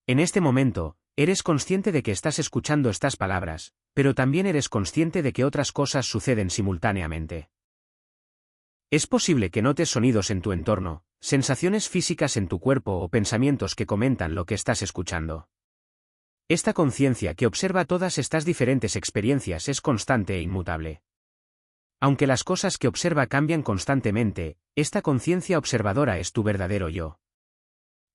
En este momento, eres consciente de que estás escuchando estas palabras, pero también eres consciente de que otras cosas suceden simultáneamente. Es posible que notes sonidos en tu entorno, sensaciones físicas en tu cuerpo o pensamientos que comentan lo que estás escuchando. Esta conciencia que observa todas estas diferentes experiencias es constante e inmutable. Aunque las cosas que observa cambian constantemente, esta conciencia observadora es tu verdadero yo.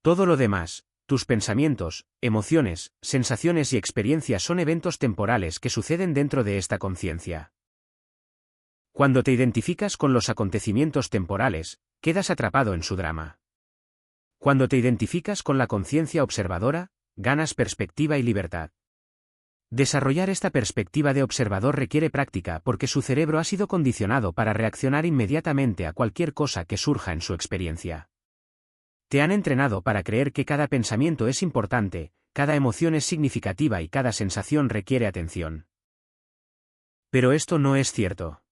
Todo lo demás, tus pensamientos, emociones, sensaciones y experiencias son eventos temporales que suceden dentro de esta conciencia. Cuando te identificas con los acontecimientos temporales, quedas atrapado en su drama. Cuando te identificas con la conciencia observadora, ganas perspectiva y libertad. Desarrollar esta perspectiva de observador requiere práctica porque su cerebro ha sido condicionado para reaccionar inmediatamente a cualquier cosa que surja en su experiencia. Te han entrenado para creer que cada pensamiento es importante, cada emoción es significativa y cada sensación requiere atención. Pero esto no es cierto.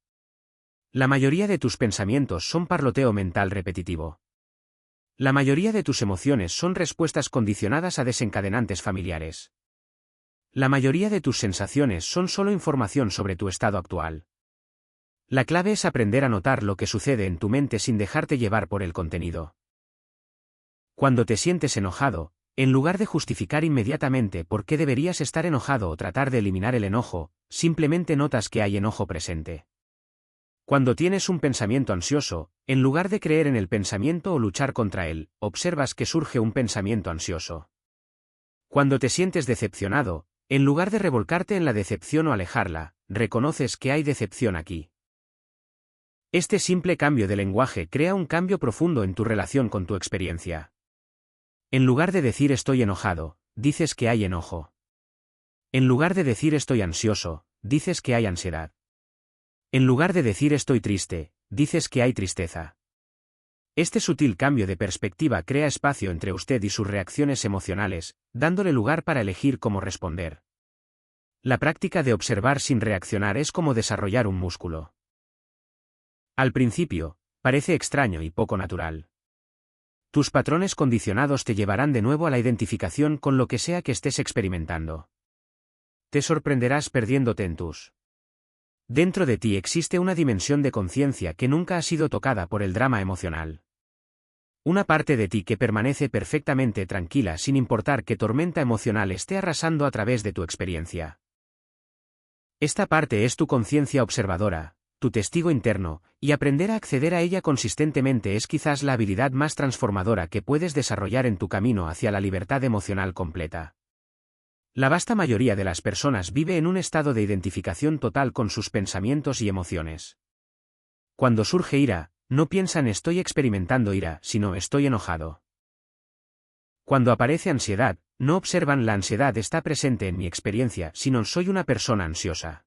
La mayoría de tus pensamientos son parloteo mental repetitivo. La mayoría de tus emociones son respuestas condicionadas a desencadenantes familiares. La mayoría de tus sensaciones son solo información sobre tu estado actual. La clave es aprender a notar lo que sucede en tu mente sin dejarte llevar por el contenido. Cuando te sientes enojado, en lugar de justificar inmediatamente por qué deberías estar enojado o tratar de eliminar el enojo, simplemente notas que hay enojo presente. Cuando tienes un pensamiento ansioso, en lugar de creer en el pensamiento o luchar contra él, observas que surge un pensamiento ansioso. Cuando te sientes decepcionado, En lugar de revolcarte en la decepción o alejarla, reconoces que hay decepción aquí. Este simple cambio de lenguaje crea un cambio profundo en tu relación con tu experiencia. En lugar de decir estoy enojado, dices que hay enojo. En lugar de decir estoy ansioso, dices que hay ansiedad. En lugar de decir estoy triste, dices que hay tristeza. Este sutil cambio de perspectiva crea espacio entre usted y sus reacciones emocionales, dándole lugar para elegir cómo responder. La práctica de observar sin reaccionar es como desarrollar un músculo. Al principio, parece extraño y poco natural. Tus patrones condicionados te llevarán de nuevo a la identificación con lo que sea que estés experimentando. Te sorprenderás perdiéndote en tus. Dentro de ti existe una dimensión de conciencia que nunca ha sido tocada por el drama emocional. Una parte de ti que permanece perfectamente tranquila sin importar qué tormenta emocional esté arrasando a través de tu experiencia. Esta parte es tu conciencia observadora, tu testigo interno, y aprender a acceder a ella consistentemente es quizás la habilidad más transformadora que puedes desarrollar en tu camino hacia la libertad emocional completa. La vasta mayoría de las personas vive en un estado de identificación total con sus pensamientos y emociones. Cuando surge ira, no piensan estoy experimentando ira, sino estoy enojado. Cuando aparece ansiedad, no observan la ansiedad está presente en mi experiencia, sino soy una persona ansiosa.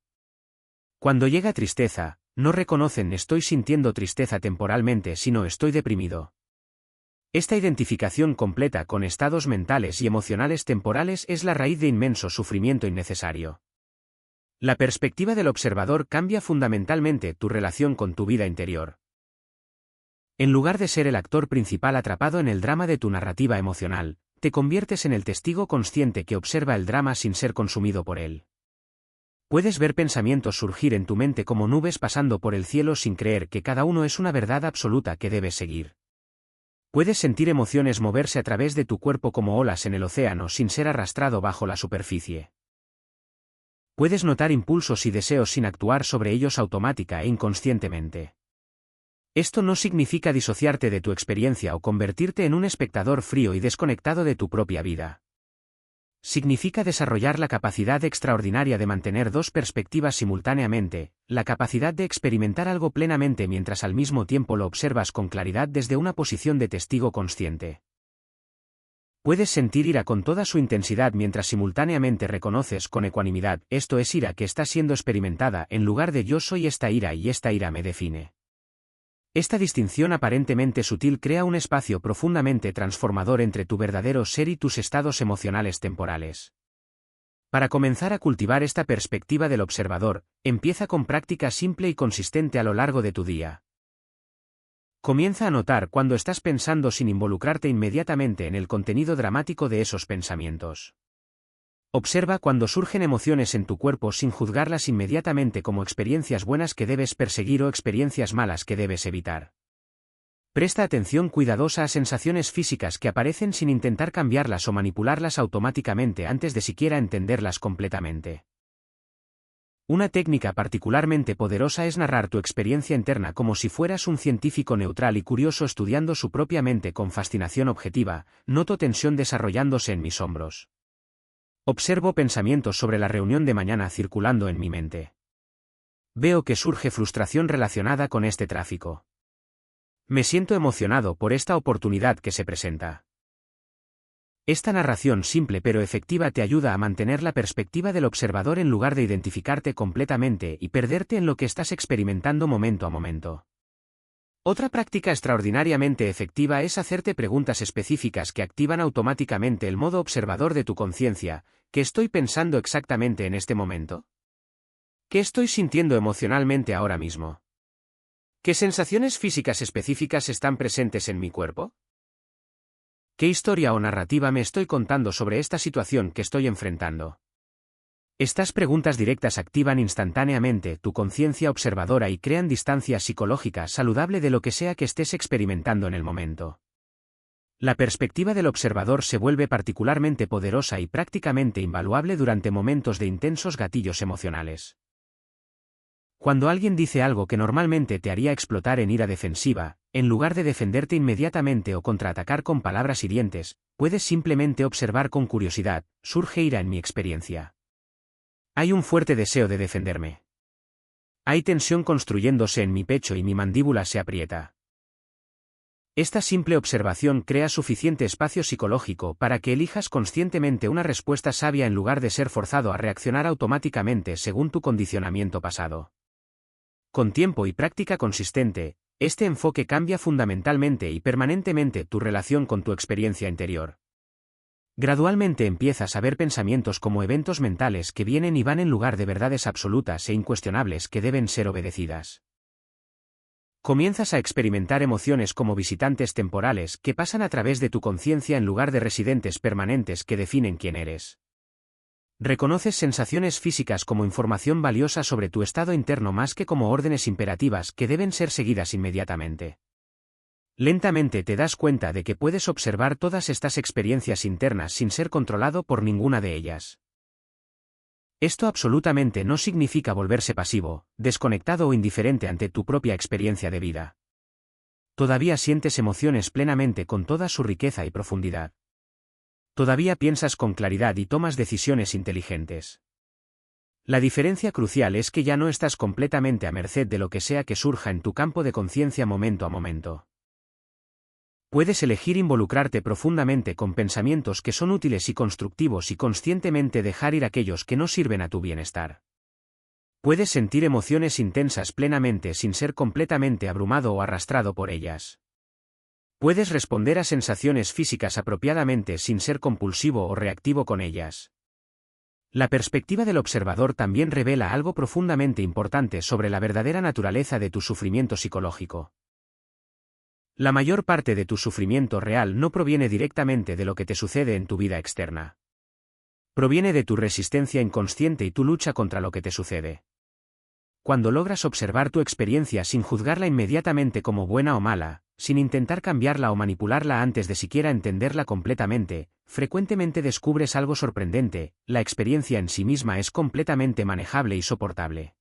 Cuando llega tristeza, no reconocen estoy sintiendo tristeza temporalmente, sino estoy deprimido. Esta identificación completa con estados mentales y emocionales temporales es la raíz de inmenso sufrimiento innecesario. La perspectiva del observador cambia fundamentalmente tu relación con tu vida interior. En lugar de ser el actor principal atrapado en el drama de tu narrativa emocional, te conviertes en el testigo consciente que observa el drama sin ser consumido por él. Puedes ver pensamientos surgir en tu mente como nubes pasando por el cielo sin creer que cada uno es una verdad absoluta que debes seguir. Puedes sentir emociones moverse a través de tu cuerpo como olas en el océano sin ser arrastrado bajo la superficie. Puedes notar impulsos y deseos sin actuar sobre ellos automática e inconscientemente. Esto no significa disociarte de tu experiencia o convertirte en un espectador frío y desconectado de tu propia vida. Significa desarrollar la capacidad extraordinaria de mantener dos perspectivas simultáneamente, la capacidad de experimentar algo plenamente mientras al mismo tiempo lo observas con claridad desde una posición de testigo consciente. Puedes sentir ira con toda su intensidad mientras simultáneamente reconoces con ecuanimidad, esto es ira que está siendo experimentada en lugar de yo soy esta ira y esta ira me define. Esta distinción aparentemente sutil crea un espacio profundamente transformador entre tu verdadero ser y tus estados emocionales temporales. Para comenzar a cultivar esta perspectiva del observador, empieza con práctica simple y consistente a lo largo de tu día. Comienza a notar cuando estás pensando sin involucrarte inmediatamente en el contenido dramático de esos pensamientos. Observa cuando surgen emociones en tu cuerpo sin juzgarlas inmediatamente como experiencias buenas que debes perseguir o experiencias malas que debes evitar. Presta atención cuidadosa a sensaciones físicas que aparecen sin intentar cambiarlas o manipularlas automáticamente antes de siquiera entenderlas completamente. Una técnica particularmente poderosa es narrar tu experiencia interna como si fueras un científico neutral y curioso estudiando su propia mente con fascinación objetiva. Noto tensión desarrollándose en mis hombros. Observo pensamientos sobre la reunión de mañana circulando en mi mente. Veo que surge frustración relacionada con este tráfico. Me siento emocionado por esta oportunidad que se presenta. Esta narración simple pero efectiva te ayuda a mantener la perspectiva del observador en lugar de identificarte completamente y perderte en lo que estás experimentando momento a momento. Otra práctica extraordinariamente efectiva es hacerte preguntas específicas que activan automáticamente el modo observador de tu conciencia. ¿Qué estoy pensando exactamente en este momento? ¿Qué estoy sintiendo emocionalmente ahora mismo? ¿Qué sensaciones físicas específicas están presentes en mi cuerpo? ¿Qué historia o narrativa me estoy contando sobre esta situación que estoy enfrentando? Estas preguntas directas activan instantáneamente tu conciencia observadora y crean distancia psicológica saludable de lo que sea que estés experimentando en el momento. La perspectiva del observador se vuelve particularmente poderosa y prácticamente invaluable durante momentos de intensos gatillos emocionales. Cuando alguien dice algo que normalmente te haría explotar en ira defensiva, en lugar de defenderte inmediatamente o contraatacar con palabras hirientes, puedes simplemente observar con curiosidad, surge ira en mi experiencia. Hay un fuerte deseo de defenderme. Hay tensión construyéndose en mi pecho y mi mandíbula se aprieta. Esta simple observación crea suficiente espacio psicológico para que elijas conscientemente una respuesta sabia en lugar de ser forzado a reaccionar automáticamente según tu condicionamiento pasado. Con tiempo y práctica consistente, este enfoque cambia fundamentalmente y permanentemente tu relación con tu experiencia interior. Gradualmente empiezas a ver pensamientos como eventos mentales que vienen y van en lugar de verdades absolutas e incuestionables que deben ser obedecidas. Comienzas a experimentar emociones como visitantes temporales que pasan a través de tu conciencia en lugar de residentes permanentes que definen quién eres. Reconoces sensaciones físicas como información valiosa sobre tu estado interno más que como órdenes imperativas que deben ser seguidas inmediatamente. Lentamente te das cuenta de que puedes observar todas estas experiencias internas sin ser controlado por ninguna de ellas. Esto absolutamente no significa volverse pasivo, desconectado o indiferente ante tu propia experiencia de vida. Todavía sientes emociones plenamente con toda su riqueza y profundidad. Todavía piensas con claridad y tomas decisiones inteligentes. La diferencia crucial es que ya no estás completamente a merced de lo que sea que surja en tu campo de conciencia momento a momento. Puedes elegir involucrarte profundamente con pensamientos que son útiles y constructivos y conscientemente dejar ir aquellos que no sirven a tu bienestar. Puedes sentir emociones intensas plenamente sin ser completamente abrumado o arrastrado por ellas. Puedes responder a sensaciones físicas apropiadamente sin ser compulsivo o reactivo con ellas. La perspectiva del observador también revela algo profundamente importante sobre la verdadera naturaleza de tu sufrimiento psicológico. La mayor parte de tu sufrimiento real no proviene directamente de lo que te sucede en tu vida externa. Proviene de tu resistencia inconsciente y tu lucha contra lo que te sucede. Cuando logras observar tu experiencia sin juzgarla inmediatamente como buena o mala, sin intentar cambiarla o manipularla antes de siquiera entenderla completamente, frecuentemente descubres algo sorprendente: la experiencia en sí misma es completamente manejable y soportable.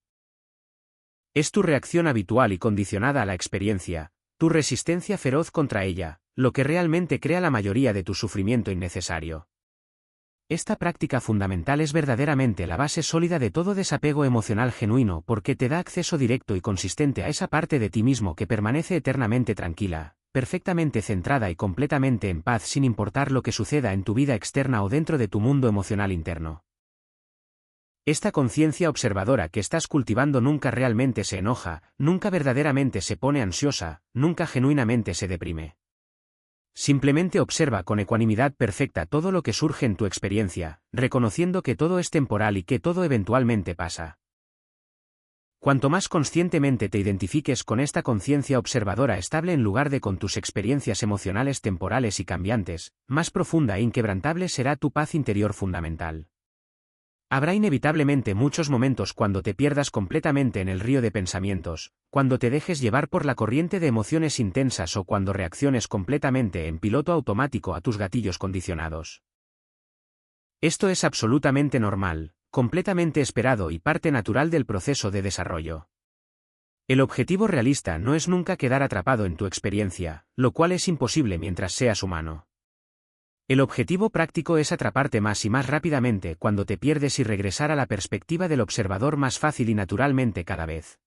Es tu reacción habitual y condicionada a la experiencia, tu resistencia feroz contra ella, lo que realmente crea la mayoría de tu sufrimiento innecesario. Esta práctica fundamental es verdaderamente la base sólida de todo desapego emocional genuino porque te da acceso directo y consistente a esa parte de ti mismo que permanece eternamente tranquila, perfectamente centrada y completamente en paz sin importar lo que suceda en tu vida externa o dentro de tu mundo emocional interno. Esta conciencia observadora que estás cultivando nunca realmente se enoja, nunca verdaderamente se pone ansiosa, nunca genuinamente se deprime. Simplemente observa con ecuanimidad perfecta todo lo que surge en tu experiencia, reconociendo que todo es temporal y que todo eventualmente pasa. Cuanto más conscientemente te identifiques con esta conciencia observadora estable en lugar de con tus experiencias emocionales temporales y cambiantes, más profunda e inquebrantable será tu paz interior fundamental. Habrá inevitablemente muchos momentos cuando te pierdas completamente en el río de pensamientos, cuando te dejes llevar por la corriente de emociones intensas o cuando reacciones completamente en piloto automático a tus gatillos condicionados. Esto es absolutamente normal, completamente esperado y parte natural del proceso de desarrollo. El objetivo realista no es nunca quedar atrapado en tu experiencia, lo cual es imposible mientras seas humano. El objetivo práctico es atraparte más y más rápidamente cuando te pierdes y regresar a la perspectiva del observador más fácil y naturalmente cada vez.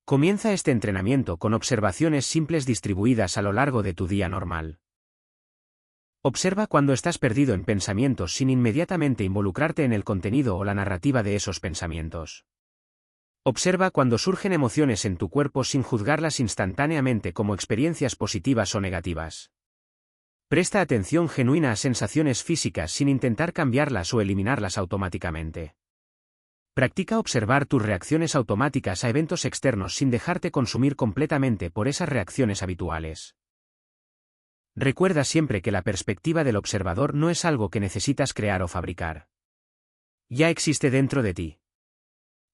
Comienza este entrenamiento con observaciones simples distribuidas a lo largo de tu día normal. Observa cuando estás perdido en pensamientos sin inmediatamente involucrarte en el contenido o la narrativa de esos pensamientos. Observa cuando surgen emociones en tu cuerpo sin juzgarlas instantáneamente como experiencias positivas o negativas. Presta atención genuina a sensaciones físicas sin intentar cambiarlas o eliminarlas automáticamente. Practica observar tus reacciones automáticas a eventos externos sin dejarte consumir completamente por esas reacciones habituales. Recuerda siempre que la perspectiva del observador no es algo que necesitas crear o fabricar. Ya existe dentro de ti.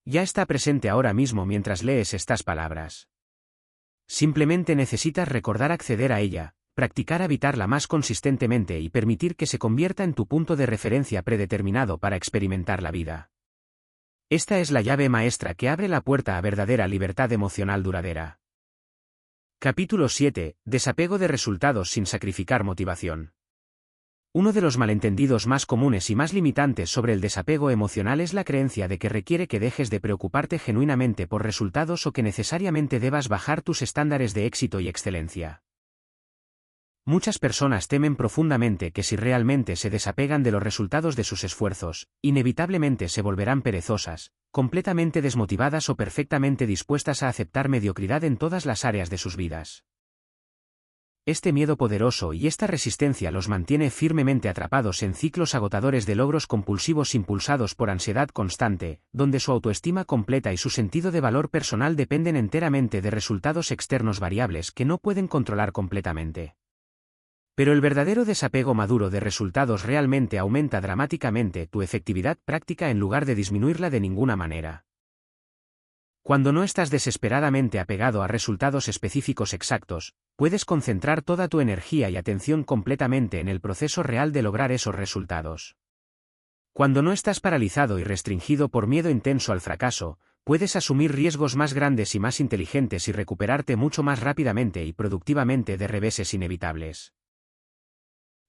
Ya está presente ahora mismo mientras lees estas palabras. Simplemente necesitas recordar acceder a ella, practicar habitarla más consistentemente y permitir que se convierta en tu punto de referencia predeterminado para experimentar la vida. Esta es la llave maestra que abre la puerta a verdadera libertad emocional duradera. Capítulo 7. Desapego de resultados sin sacrificar motivación. Uno de los malentendidos más comunes y más limitantes sobre el desapego emocional es la creencia de que requiere que dejes de preocuparte genuinamente por resultados o que necesariamente debas bajar tus estándares de éxito y excelencia. Muchas personas temen profundamente que si realmente se desapegan de los resultados de sus esfuerzos, inevitablemente se volverán perezosas, completamente desmotivadas o perfectamente dispuestas a aceptar mediocridad en todas las áreas de sus vidas. Este miedo poderoso y esta resistencia los mantiene firmemente atrapados en ciclos agotadores de logros compulsivos impulsados por ansiedad constante, donde su autoestima completa y su sentido de valor personal dependen enteramente de resultados externos variables que no pueden controlar completamente. Pero el verdadero desapego maduro de resultados realmente aumenta dramáticamente tu efectividad práctica en lugar de disminuirla de ninguna manera. Cuando no estás desesperadamente apegado a resultados específicos exactos, puedes concentrar toda tu energía y atención completamente en el proceso real de lograr esos resultados. Cuando no estás paralizado y restringido por miedo intenso al fracaso, puedes asumir riesgos más grandes y más inteligentes y recuperarte mucho más rápidamente y productivamente de reveses inevitables.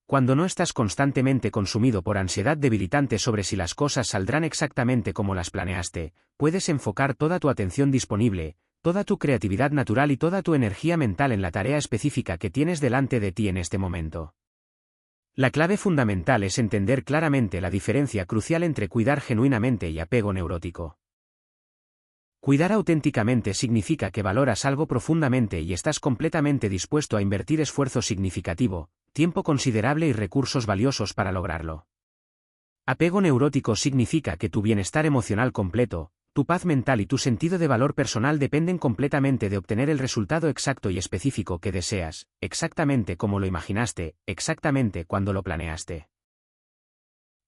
Cuando no estás constantemente consumido por ansiedad debilitante sobre si las cosas saldrán exactamente como las planeaste, puedes enfocar toda tu atención disponible, toda tu creatividad natural y toda tu energía mental en la tarea específica que tienes delante de ti en este momento. La clave fundamental es entender claramente la diferencia crucial entre cuidar genuinamente y apego neurótico. Cuidar auténticamente significa que valoras algo profundamente y estás completamente dispuesto a invertir esfuerzo significativo, tiempo considerable y recursos valiosos para lograrlo. Apego neurótico significa que tu bienestar emocional completo, tu paz mental y tu sentido de valor personal dependen completamente de obtener el resultado exacto y específico que deseas, exactamente como lo imaginaste, exactamente cuando lo planeaste.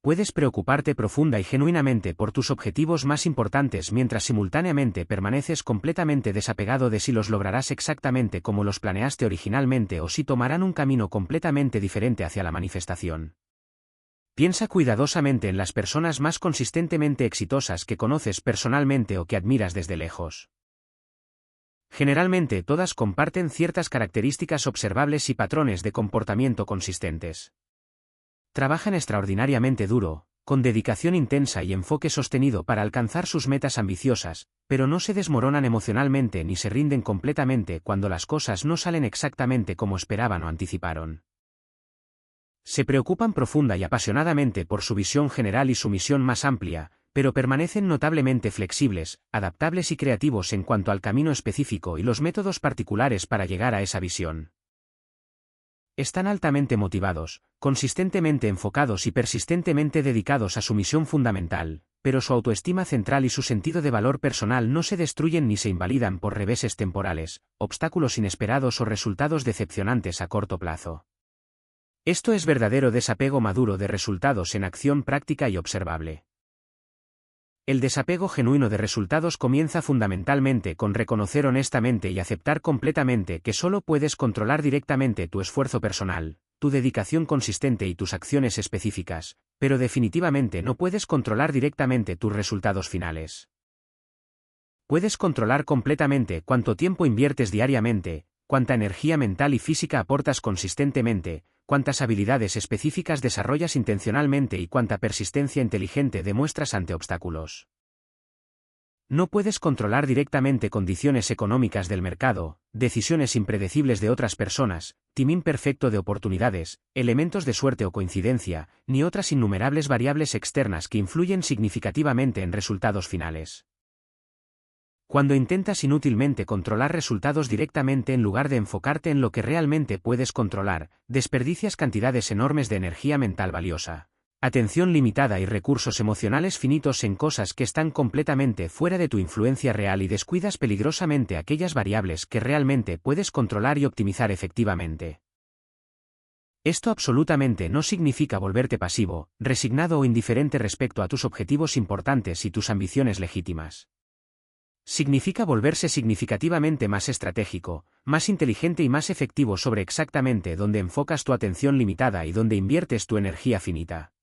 Puedes preocuparte profunda y genuinamente por tus objetivos más importantes mientras simultáneamente permaneces completamente desapegado de si los lograrás exactamente como los planeaste originalmente o si tomarán un camino completamente diferente hacia la manifestación. Piensa cuidadosamente en las personas más consistentemente exitosas que conoces personalmente o que admiras desde lejos. Generalmente todas comparten ciertas características observables y patrones de comportamiento consistentes. Trabajan extraordinariamente duro, con dedicación intensa y enfoque sostenido para alcanzar sus metas ambiciosas, pero no se desmoronan emocionalmente ni se rinden completamente cuando las cosas no salen exactamente como esperaban o anticiparon. Se preocupan profunda y apasionadamente por su visión general y su misión más amplia, pero permanecen notablemente flexibles, adaptables y creativos en cuanto al camino específico y los métodos particulares para llegar a esa visión. Están altamente motivados, consistentemente enfocados y persistentemente dedicados a su misión fundamental, pero su autoestima central y su sentido de valor personal no se destruyen ni se invalidan por reveses temporales, obstáculos inesperados o resultados decepcionantes a corto plazo. Esto es verdadero desapego maduro de resultados en acción práctica y observable. El desapego genuino de resultados comienza fundamentalmente con reconocer honestamente y aceptar completamente que solo puedes controlar directamente tu esfuerzo personal, tu dedicación consistente y tus acciones específicas, pero definitivamente no puedes controlar directamente tus resultados finales. Puedes controlar completamente cuánto tiempo inviertes diariamente, cuánta energía mental y física aportas consistentemente, cuántas habilidades específicas desarrollas intencionalmente y cuánta persistencia inteligente demuestras ante obstáculos. No puedes controlar directamente condiciones económicas del mercado, decisiones impredecibles de otras personas, timing perfecto de oportunidades, elementos de suerte o coincidencia, ni otras innumerables variables externas que influyen significativamente en resultados finales. Cuando intentas inútilmente controlar resultados directamente en lugar de enfocarte en lo que realmente puedes controlar, desperdicias cantidades enormes de energía mental valiosa, atención limitada y recursos emocionales finitos en cosas que están completamente fuera de tu influencia real y descuidas peligrosamente aquellas variables que realmente puedes controlar y optimizar efectivamente. Esto absolutamente no significa volverte pasivo, resignado o indiferente respecto a tus objetivos importantes y tus ambiciones legítimas. Significa volverse significativamente más estratégico, más inteligente y más efectivo sobre exactamente dónde enfocas tu atención limitada y dónde inviertes tu energía finita.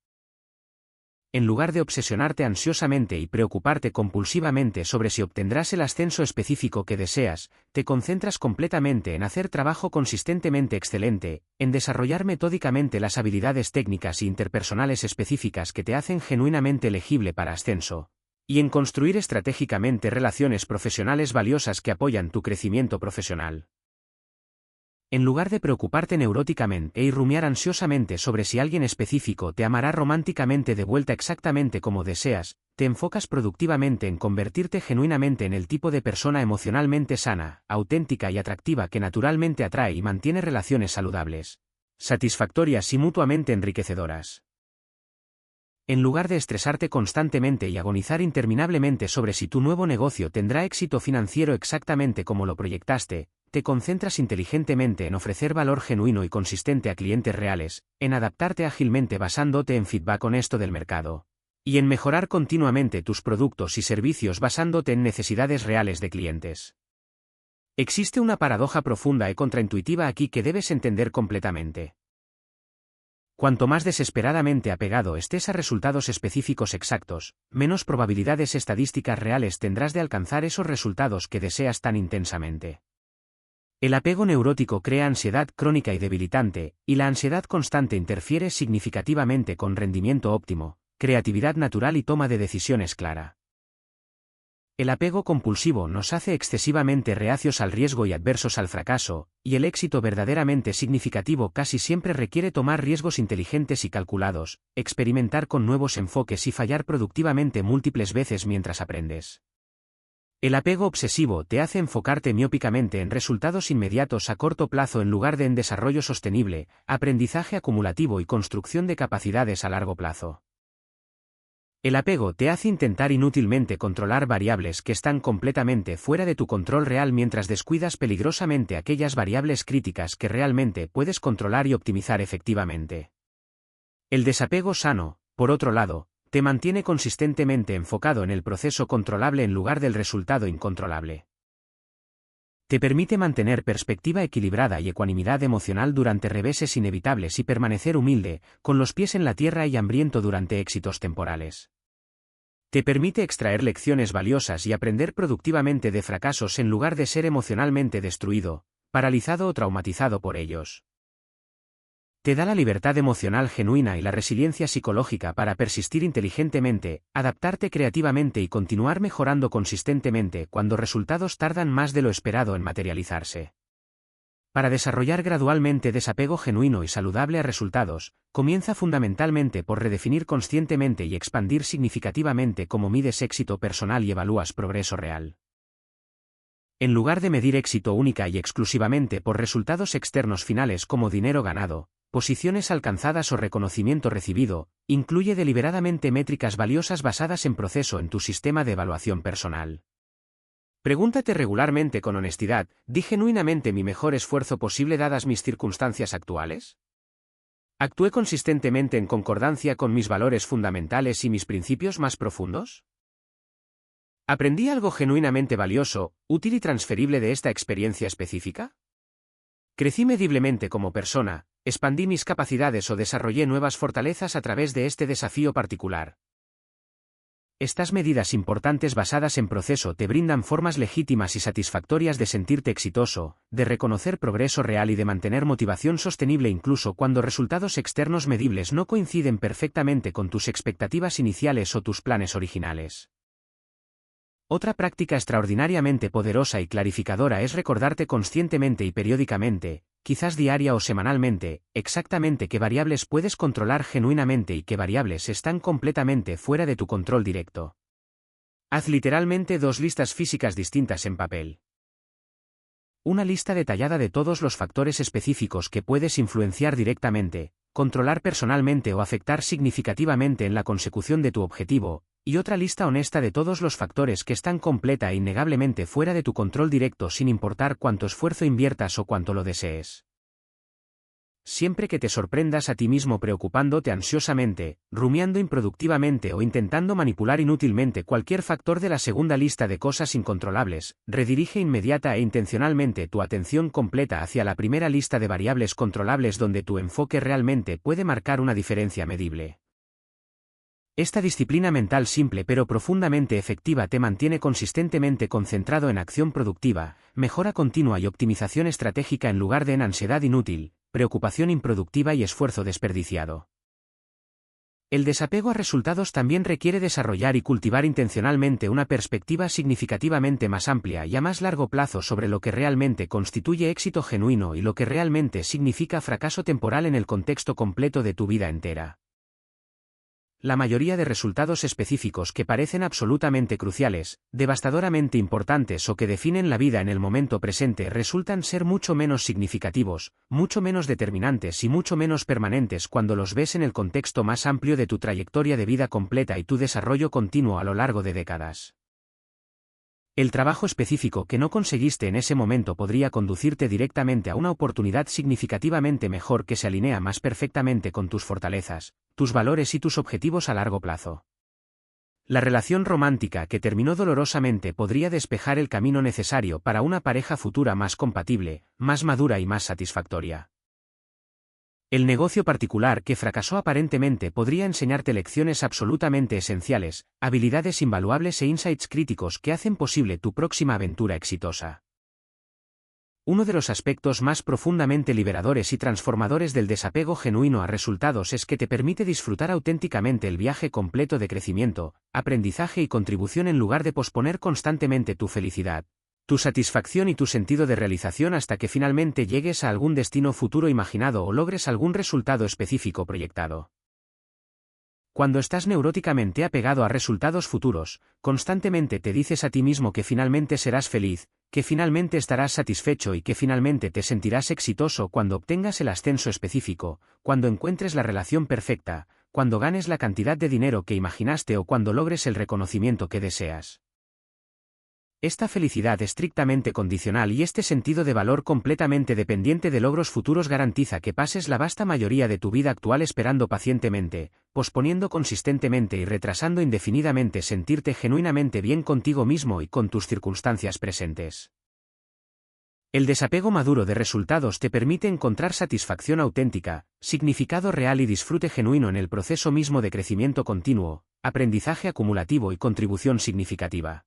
En lugar de obsesionarte ansiosamente y preocuparte compulsivamente sobre si obtendrás el ascenso específico que deseas, te concentras completamente en hacer trabajo consistentemente excelente, en desarrollar metódicamente las habilidades técnicas e interpersonales específicas que te hacen genuinamente elegible para ascenso, y en construir estratégicamente relaciones profesionales valiosas que apoyan tu crecimiento profesional. En lugar de preocuparte neuróticamente y rumiar ansiosamente sobre si alguien específico te amará románticamente de vuelta exactamente como deseas, te enfocas productivamente en convertirte genuinamente en el tipo de persona emocionalmente sana, auténtica y atractiva que naturalmente atrae y mantiene relaciones saludables, satisfactorias y mutuamente enriquecedoras. En lugar de estresarte constantemente y agonizar interminablemente sobre si tu nuevo negocio tendrá éxito financiero exactamente como lo proyectaste, te concentras inteligentemente en ofrecer valor genuino y consistente a clientes reales, en adaptarte ágilmente basándote en feedback honesto del mercado, y en mejorar continuamente tus productos y servicios basándote en necesidades reales de clientes. Existe una paradoja profunda y contraintuitiva aquí que debes entender completamente. Cuanto más desesperadamente apegado estés a resultados específicos exactos, menos probabilidades estadísticas reales tendrás de alcanzar esos resultados que deseas tan intensamente. El apego neurótico crea ansiedad crónica y debilitante, y la ansiedad constante interfiere significativamente con rendimiento óptimo, creatividad natural y toma de decisiones clara. El apego compulsivo nos hace excesivamente reacios al riesgo y adversos al fracaso, y el éxito verdaderamente significativo casi siempre requiere tomar riesgos inteligentes y calculados, experimentar con nuevos enfoques y fallar productivamente múltiples veces mientras aprendes. El apego obsesivo te hace enfocarte miópicamente en resultados inmediatos a corto plazo en lugar de en desarrollo sostenible, aprendizaje acumulativo y construcción de capacidades a largo plazo. El apego te hace intentar inútilmente controlar variables que están completamente fuera de tu control real mientras descuidas peligrosamente aquellas variables críticas que realmente puedes controlar y optimizar efectivamente. El desapego sano, por otro lado, te mantiene consistentemente enfocado en el proceso controlable en lugar del resultado incontrolable. Te permite mantener perspectiva equilibrada y ecuanimidad emocional durante reveses inevitables y permanecer humilde, con los pies en la tierra y hambriento durante éxitos temporales. Te permite extraer lecciones valiosas y aprender productivamente de fracasos en lugar de ser emocionalmente destruido, paralizado o traumatizado por ellos. Te da la libertad emocional genuina y la resiliencia psicológica para persistir inteligentemente, adaptarte creativamente y continuar mejorando consistentemente cuando resultados tardan más de lo esperado en materializarse. Para desarrollar gradualmente desapego genuino y saludable a resultados, comienza fundamentalmente por redefinir conscientemente y expandir significativamente cómo mides éxito personal y evalúas progreso real. En lugar de medir éxito única y exclusivamente por resultados externos finales como dinero ganado, posiciones alcanzadas o reconocimiento recibido, incluye deliberadamente métricas valiosas basadas en proceso en tu sistema de evaluación personal. Pregúntate regularmente con honestidad, ¿di genuinamente mi mejor esfuerzo posible dadas mis circunstancias actuales? ¿Actué consistentemente en concordancia con mis valores fundamentales y mis principios más profundos? ¿Aprendí algo genuinamente valioso, útil y transferible de esta experiencia específica? ¿Crecí mediblemente como persona, expandí mis capacidades o desarrollé nuevas fortalezas a través de este desafío particular? Estas medidas importantes basadas en proceso te brindan formas legítimas y satisfactorias de sentirte exitoso, de reconocer progreso real y de mantener motivación sostenible incluso cuando resultados externos medibles no coinciden perfectamente con tus expectativas iniciales o tus planes originales. Otra práctica extraordinariamente poderosa y clarificadora es recordarte conscientemente y periódicamente, quizás diaria o semanalmente, exactamente qué variables puedes controlar genuinamente y qué variables están completamente fuera de tu control directo. Haz literalmente 2 listas físicas distintas en papel. Una lista detallada de todos los factores específicos que puedes influenciar directamente, controlar personalmente o afectar significativamente en la consecución de tu objetivo, y otra lista honesta de todos los factores que están completa e innegablemente fuera de tu control directo sin importar cuánto esfuerzo inviertas o cuánto lo desees. Siempre que te sorprendas a ti mismo preocupándote ansiosamente, rumiando improductivamente o intentando manipular inútilmente cualquier factor de la segunda lista de cosas incontrolables, redirige inmediata e intencionalmente tu atención completa hacia la primera lista de variables controlables donde tu enfoque realmente puede marcar una diferencia medible. Esta disciplina mental simple pero profundamente efectiva te mantiene consistentemente concentrado en acción productiva, mejora continua y optimización estratégica en lugar de en ansiedad inútil, preocupación improductiva y esfuerzo desperdiciado. El desapego a resultados también requiere desarrollar y cultivar intencionalmente una perspectiva significativamente más amplia y a más largo plazo sobre lo que realmente constituye éxito genuino y lo que realmente significa fracaso temporal en el contexto completo de tu vida entera. La mayoría de resultados específicos que parecen absolutamente cruciales, devastadoramente importantes o que definen la vida en el momento presente resultan ser mucho menos significativos, mucho menos determinantes y mucho menos permanentes cuando los ves en el contexto más amplio de tu trayectoria de vida completa y tu desarrollo continuo a lo largo de décadas. El trabajo específico que no conseguiste en ese momento podría conducirte directamente a una oportunidad significativamente mejor que se alinea más perfectamente con tus fortalezas, tus valores y tus objetivos a largo plazo. La relación romántica que terminó dolorosamente podría despejar el camino necesario para una pareja futura más compatible, más madura y más satisfactoria. El negocio particular que fracasó aparentemente podría enseñarte lecciones absolutamente esenciales, habilidades invaluables e insights críticos que hacen posible tu próxima aventura exitosa. Uno de los aspectos más profundamente liberadores y transformadores del desapego genuino a resultados es que te permite disfrutar auténticamente el viaje completo de crecimiento, aprendizaje y contribución en lugar de posponer constantemente tu felicidad, tu satisfacción y tu sentido de realización hasta que finalmente llegues a algún destino futuro imaginado o logres algún resultado específico proyectado. Cuando estás neuróticamente apegado a resultados futuros, constantemente te dices a ti mismo que finalmente serás feliz, que finalmente estarás satisfecho y que finalmente te sentirás exitoso cuando obtengas el ascenso específico, cuando encuentres la relación perfecta, cuando ganes la cantidad de dinero que imaginaste o cuando logres el reconocimiento que deseas. Esta felicidad estrictamente condicional y este sentido de valor completamente dependiente de logros futuros garantiza que pases la vasta mayoría de tu vida actual esperando pacientemente, posponiendo consistentemente y retrasando indefinidamente sentirte genuinamente bien contigo mismo y con tus circunstancias presentes. El desapego maduro de resultados te permite encontrar satisfacción auténtica, significado real y disfrute genuino en el proceso mismo de crecimiento continuo, aprendizaje acumulativo y contribución significativa.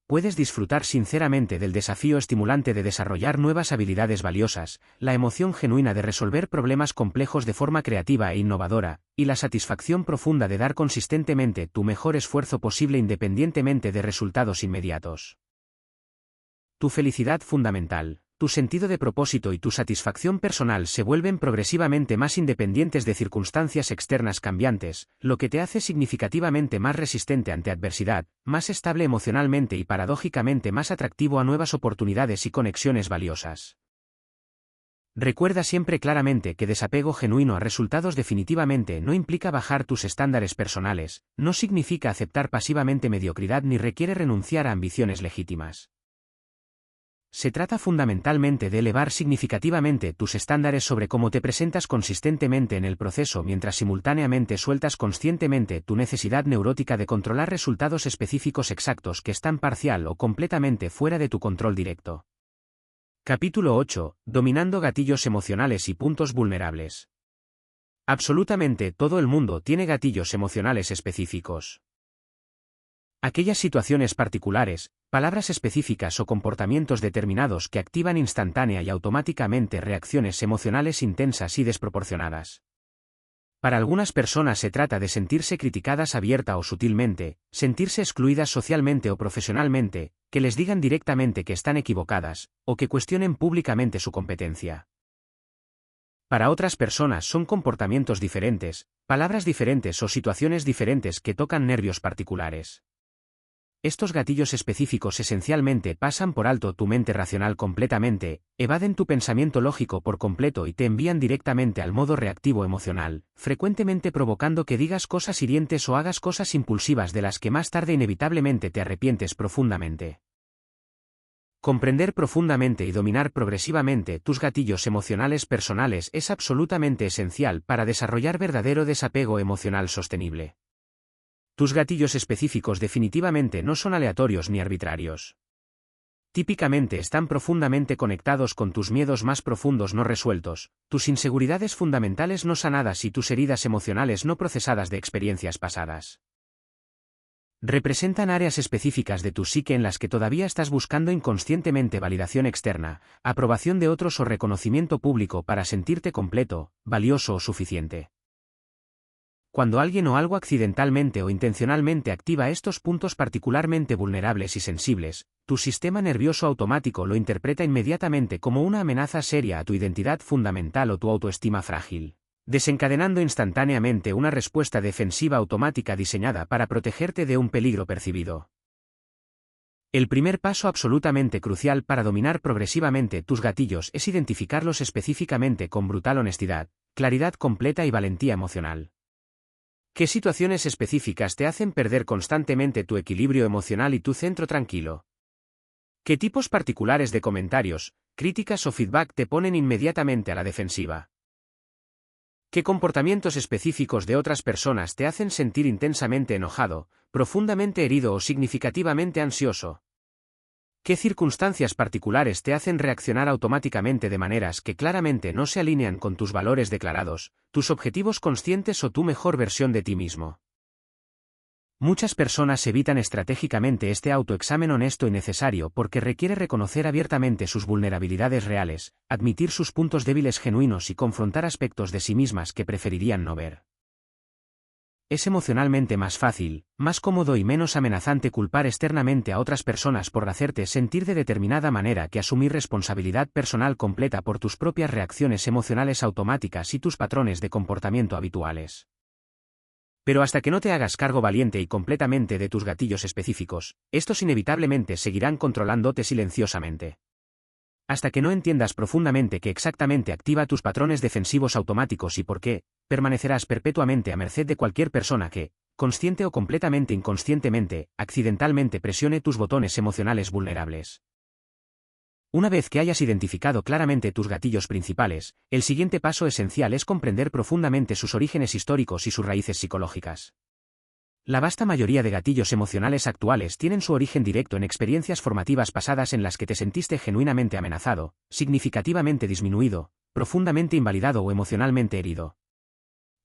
Puedes disfrutar sinceramente del desafío estimulante de desarrollar nuevas habilidades valiosas, la emoción genuina de resolver problemas complejos de forma creativa e innovadora, y la satisfacción profunda de dar consistentemente tu mejor esfuerzo posible independientemente de resultados inmediatos. Tu felicidad fundamental, tu sentido de propósito y tu satisfacción personal se vuelven progresivamente más independientes de circunstancias externas cambiantes, lo que te hace significativamente más resistente ante adversidad, más estable emocionalmente y paradójicamente más atractivo a nuevas oportunidades y conexiones valiosas. Recuerda siempre claramente que desapego genuino a resultados definitivamente no implica bajar tus estándares personales, no significa aceptar pasivamente mediocridad ni requiere renunciar a ambiciones legítimas. Se trata fundamentalmente de elevar significativamente tus estándares sobre cómo te presentas consistentemente en el proceso mientras simultáneamente sueltas conscientemente tu necesidad neurótica de controlar resultados específicos exactos que están parcial o completamente fuera de tu control directo. Capítulo 8. Dominando gatillos emocionales y puntos vulnerables. Absolutamente todo el mundo tiene gatillos emocionales específicos. Aquellas situaciones particulares, palabras específicas o comportamientos determinados que activan instantánea y automáticamente reacciones emocionales intensas y desproporcionadas. Para algunas personas se trata de sentirse criticadas abierta o sutilmente, sentirse excluidas socialmente o profesionalmente, que les digan directamente que están equivocadas, o que cuestionen públicamente su competencia. Para otras personas son comportamientos diferentes, palabras diferentes o situaciones diferentes que tocan nervios particulares. Estos gatillos específicos esencialmente pasan por alto tu mente racional completamente, evaden tu pensamiento lógico por completo y te envían directamente al modo reactivo emocional, frecuentemente provocando que digas cosas hirientes o hagas cosas impulsivas de las que más tarde inevitablemente te arrepientes profundamente. Comprender profundamente y dominar progresivamente tus gatillos emocionales personales es absolutamente esencial para desarrollar verdadero desapego emocional sostenible. Tus gatillos específicos definitivamente no son aleatorios ni arbitrarios. típicamente están profundamente conectados con tus miedos más profundos no resueltos, tus inseguridades fundamentales no sanadas y tus heridas emocionales no procesadas de experiencias pasadas. Representan áreas específicas de tu psique en las que todavía estás buscando inconscientemente validación externa, aprobación de otros o reconocimiento público para sentirte completo, valioso o suficiente. Cuando alguien o algo accidentalmente o intencionalmente activa estos puntos particularmente vulnerables y sensibles, tu sistema nervioso automático lo interpreta inmediatamente como una amenaza seria a tu identidad fundamental o tu autoestima frágil, desencadenando instantáneamente una respuesta defensiva automática diseñada para protegerte de un peligro percibido. El primer paso absolutamente crucial para dominar progresivamente tus gatillos es identificarlos específicamente con brutal honestidad, claridad completa y valentía emocional. ¿Qué situaciones específicas te hacen perder constantemente tu equilibrio emocional y tu centro tranquilo? ¿Qué tipos particulares de comentarios, críticas o feedback te ponen inmediatamente a la defensiva? ¿Qué comportamientos específicos de otras personas te hacen sentir intensamente enojado, profundamente herido o significativamente ansioso? ¿Qué circunstancias particulares te hacen reaccionar automáticamente de maneras que claramente no se alinean con tus valores declarados, tus objetivos conscientes o tu mejor versión de ti mismo? Muchas personas evitan estratégicamente este autoexamen honesto y necesario porque requiere reconocer abiertamente sus vulnerabilidades reales, admitir sus puntos débiles genuinos y confrontar aspectos de sí mismas que preferirían no ver. Es emocionalmente más fácil, más cómodo y menos amenazante culpar externamente a otras personas por hacerte sentir de determinada manera que asumir responsabilidad personal completa por tus propias reacciones emocionales automáticas y tus patrones de comportamiento habituales. Pero hasta que no te hagas cargo valiente y completamente de tus gatillos específicos, estos inevitablemente seguirán controlándote silenciosamente. Hasta que no entiendas profundamente qué exactamente activa tus patrones defensivos automáticos y por qué, permanecerás perpetuamente a merced de cualquier persona que, consciente o completamente inconscientemente, accidentalmente presione tus botones emocionales vulnerables. Una vez que hayas identificado claramente tus gatillos principales, el siguiente paso esencial es comprender profundamente sus orígenes históricos y sus raíces psicológicas. La vasta mayoría de gatillos emocionales actuales tienen su origen directo en experiencias formativas pasadas en las que te sentiste genuinamente amenazado, significativamente disminuido, profundamente invalidado o emocionalmente herido.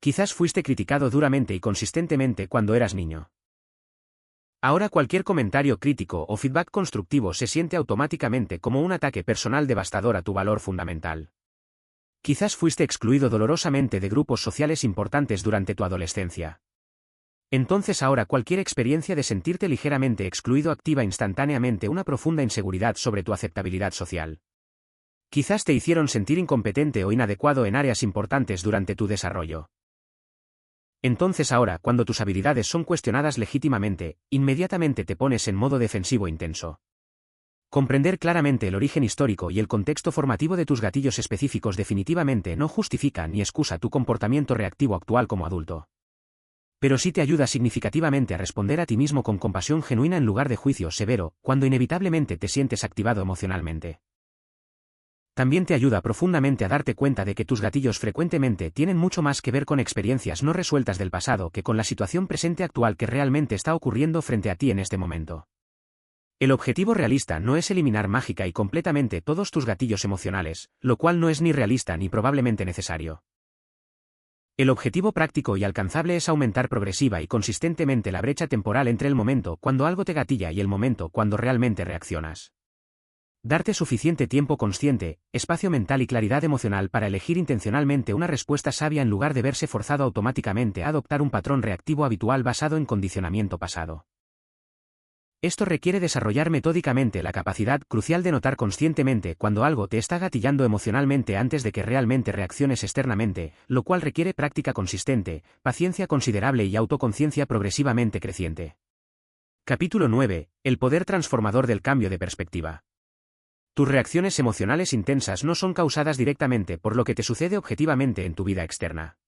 Quizás fuiste criticado duramente y consistentemente cuando eras niño. Ahora cualquier comentario crítico o feedback constructivo se siente automáticamente como un ataque personal devastador a tu valor fundamental. Quizás fuiste excluido dolorosamente de grupos sociales importantes durante tu adolescencia. Entonces ahora cualquier experiencia de sentirte ligeramente excluido activa instantáneamente una profunda inseguridad sobre tu aceptabilidad social. Quizás te hicieron sentir incompetente o inadecuado en áreas importantes durante tu desarrollo. Entonces ahora, cuando tus habilidades son cuestionadas legítimamente, inmediatamente te pones en modo defensivo intenso. Comprender claramente el origen histórico y el contexto formativo de tus gatillos específicos definitivamente no justifica ni excusa tu comportamiento reactivo actual como adulto. Pero sí te ayuda significativamente a responder a ti mismo con compasión genuina en lugar de juicio severo, cuando inevitablemente te sientes activado emocionalmente. También te ayuda profundamente a darte cuenta de que tus gatillos frecuentemente tienen mucho más que ver con experiencias no resueltas del pasado que con la situación presente actual que realmente está ocurriendo frente a ti en este momento. El objetivo realista no es eliminar mágica y completamente todos tus gatillos emocionales, lo cual no es ni realista ni probablemente necesario. El objetivo práctico y alcanzable es aumentar progresiva y consistentemente la brecha temporal entre el momento cuando algo te gatilla y el momento cuando realmente reaccionas. Darte suficiente tiempo consciente, espacio mental y claridad emocional para elegir intencionalmente una respuesta sabia en lugar de verse forzado automáticamente a adoptar un patrón reactivo habitual basado en condicionamiento pasado. Esto requiere desarrollar metódicamente la capacidad crucial de notar conscientemente cuando algo te está gatillando emocionalmente antes de que realmente reacciones externamente, lo cual requiere práctica consistente, paciencia considerable y autoconciencia progresivamente creciente. Capítulo 9. El poder transformador del cambio de perspectiva. Tus reacciones emocionales intensas no son causadas directamente por lo que te sucede objetivamente en tu vida externa.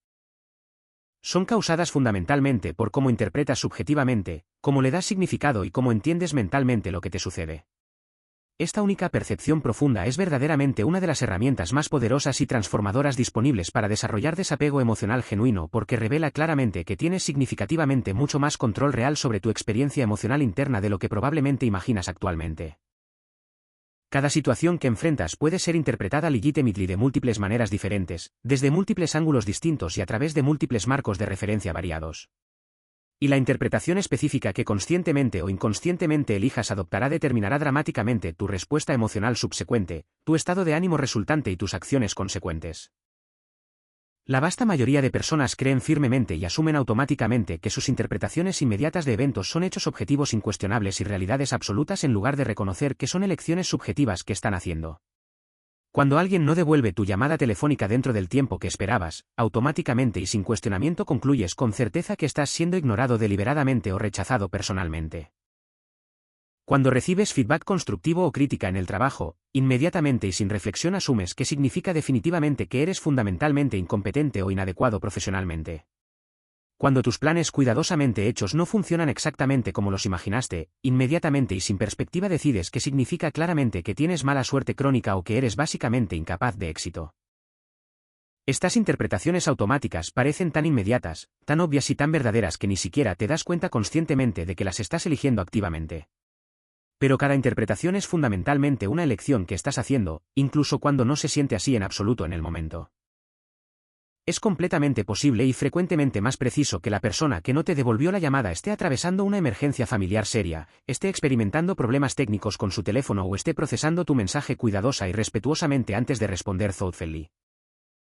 Son causadas fundamentalmente por cómo interpretas subjetivamente, cómo le das significado y cómo entiendes mentalmente lo que te sucede. Esta única percepción profunda es verdaderamente una de las herramientas más poderosas y transformadoras disponibles para desarrollar desapego emocional genuino porque revela claramente que tienes significativamente mucho más control real sobre tu experiencia emocional interna de lo que probablemente imaginas actualmente. Cada situación que enfrentas puede ser interpretada legitimately de múltiples maneras diferentes, desde múltiples ángulos distintos y a través de múltiples marcos de referencia variados. Y la interpretación específica que conscientemente o inconscientemente elijas adoptará determinará dramáticamente tu respuesta emocional subsecuente, tu estado de ánimo resultante y tus acciones consecuentes. La vasta mayoría de personas creen firmemente y asumen automáticamente que sus interpretaciones inmediatas de eventos son hechos objetivos incuestionables y realidades absolutas en lugar de reconocer que son elecciones subjetivas que están haciendo. Cuando alguien no devuelve tu llamada telefónica dentro del tiempo que esperabas, automáticamente y sin cuestionamiento concluyes con certeza que estás siendo ignorado deliberadamente o rechazado personalmente. Cuando recibes feedback constructivo o crítica en el trabajo, inmediatamente y sin reflexión asumes que significa definitivamente que eres fundamentalmente incompetente o inadecuado profesionalmente. Cuando tus planes cuidadosamente hechos no funcionan exactamente como los imaginaste, inmediatamente y sin perspectiva decides que significa claramente que tienes mala suerte crónica o que eres básicamente incapaz de éxito. Estas interpretaciones automáticas parecen tan inmediatas, tan obvias y tan verdaderas que ni siquiera te das cuenta conscientemente de que las estás eligiendo activamente. Pero cada interpretación es fundamentalmente una elección que estás haciendo, incluso cuando no se siente así en absoluto en el momento. Es completamente posible y frecuentemente más preciso que la persona que no te devolvió la llamada esté atravesando una emergencia familiar seria, esté experimentando problemas técnicos con su teléfono o esté procesando tu mensaje cuidadosa y respetuosamente antes de responder thoughtfully.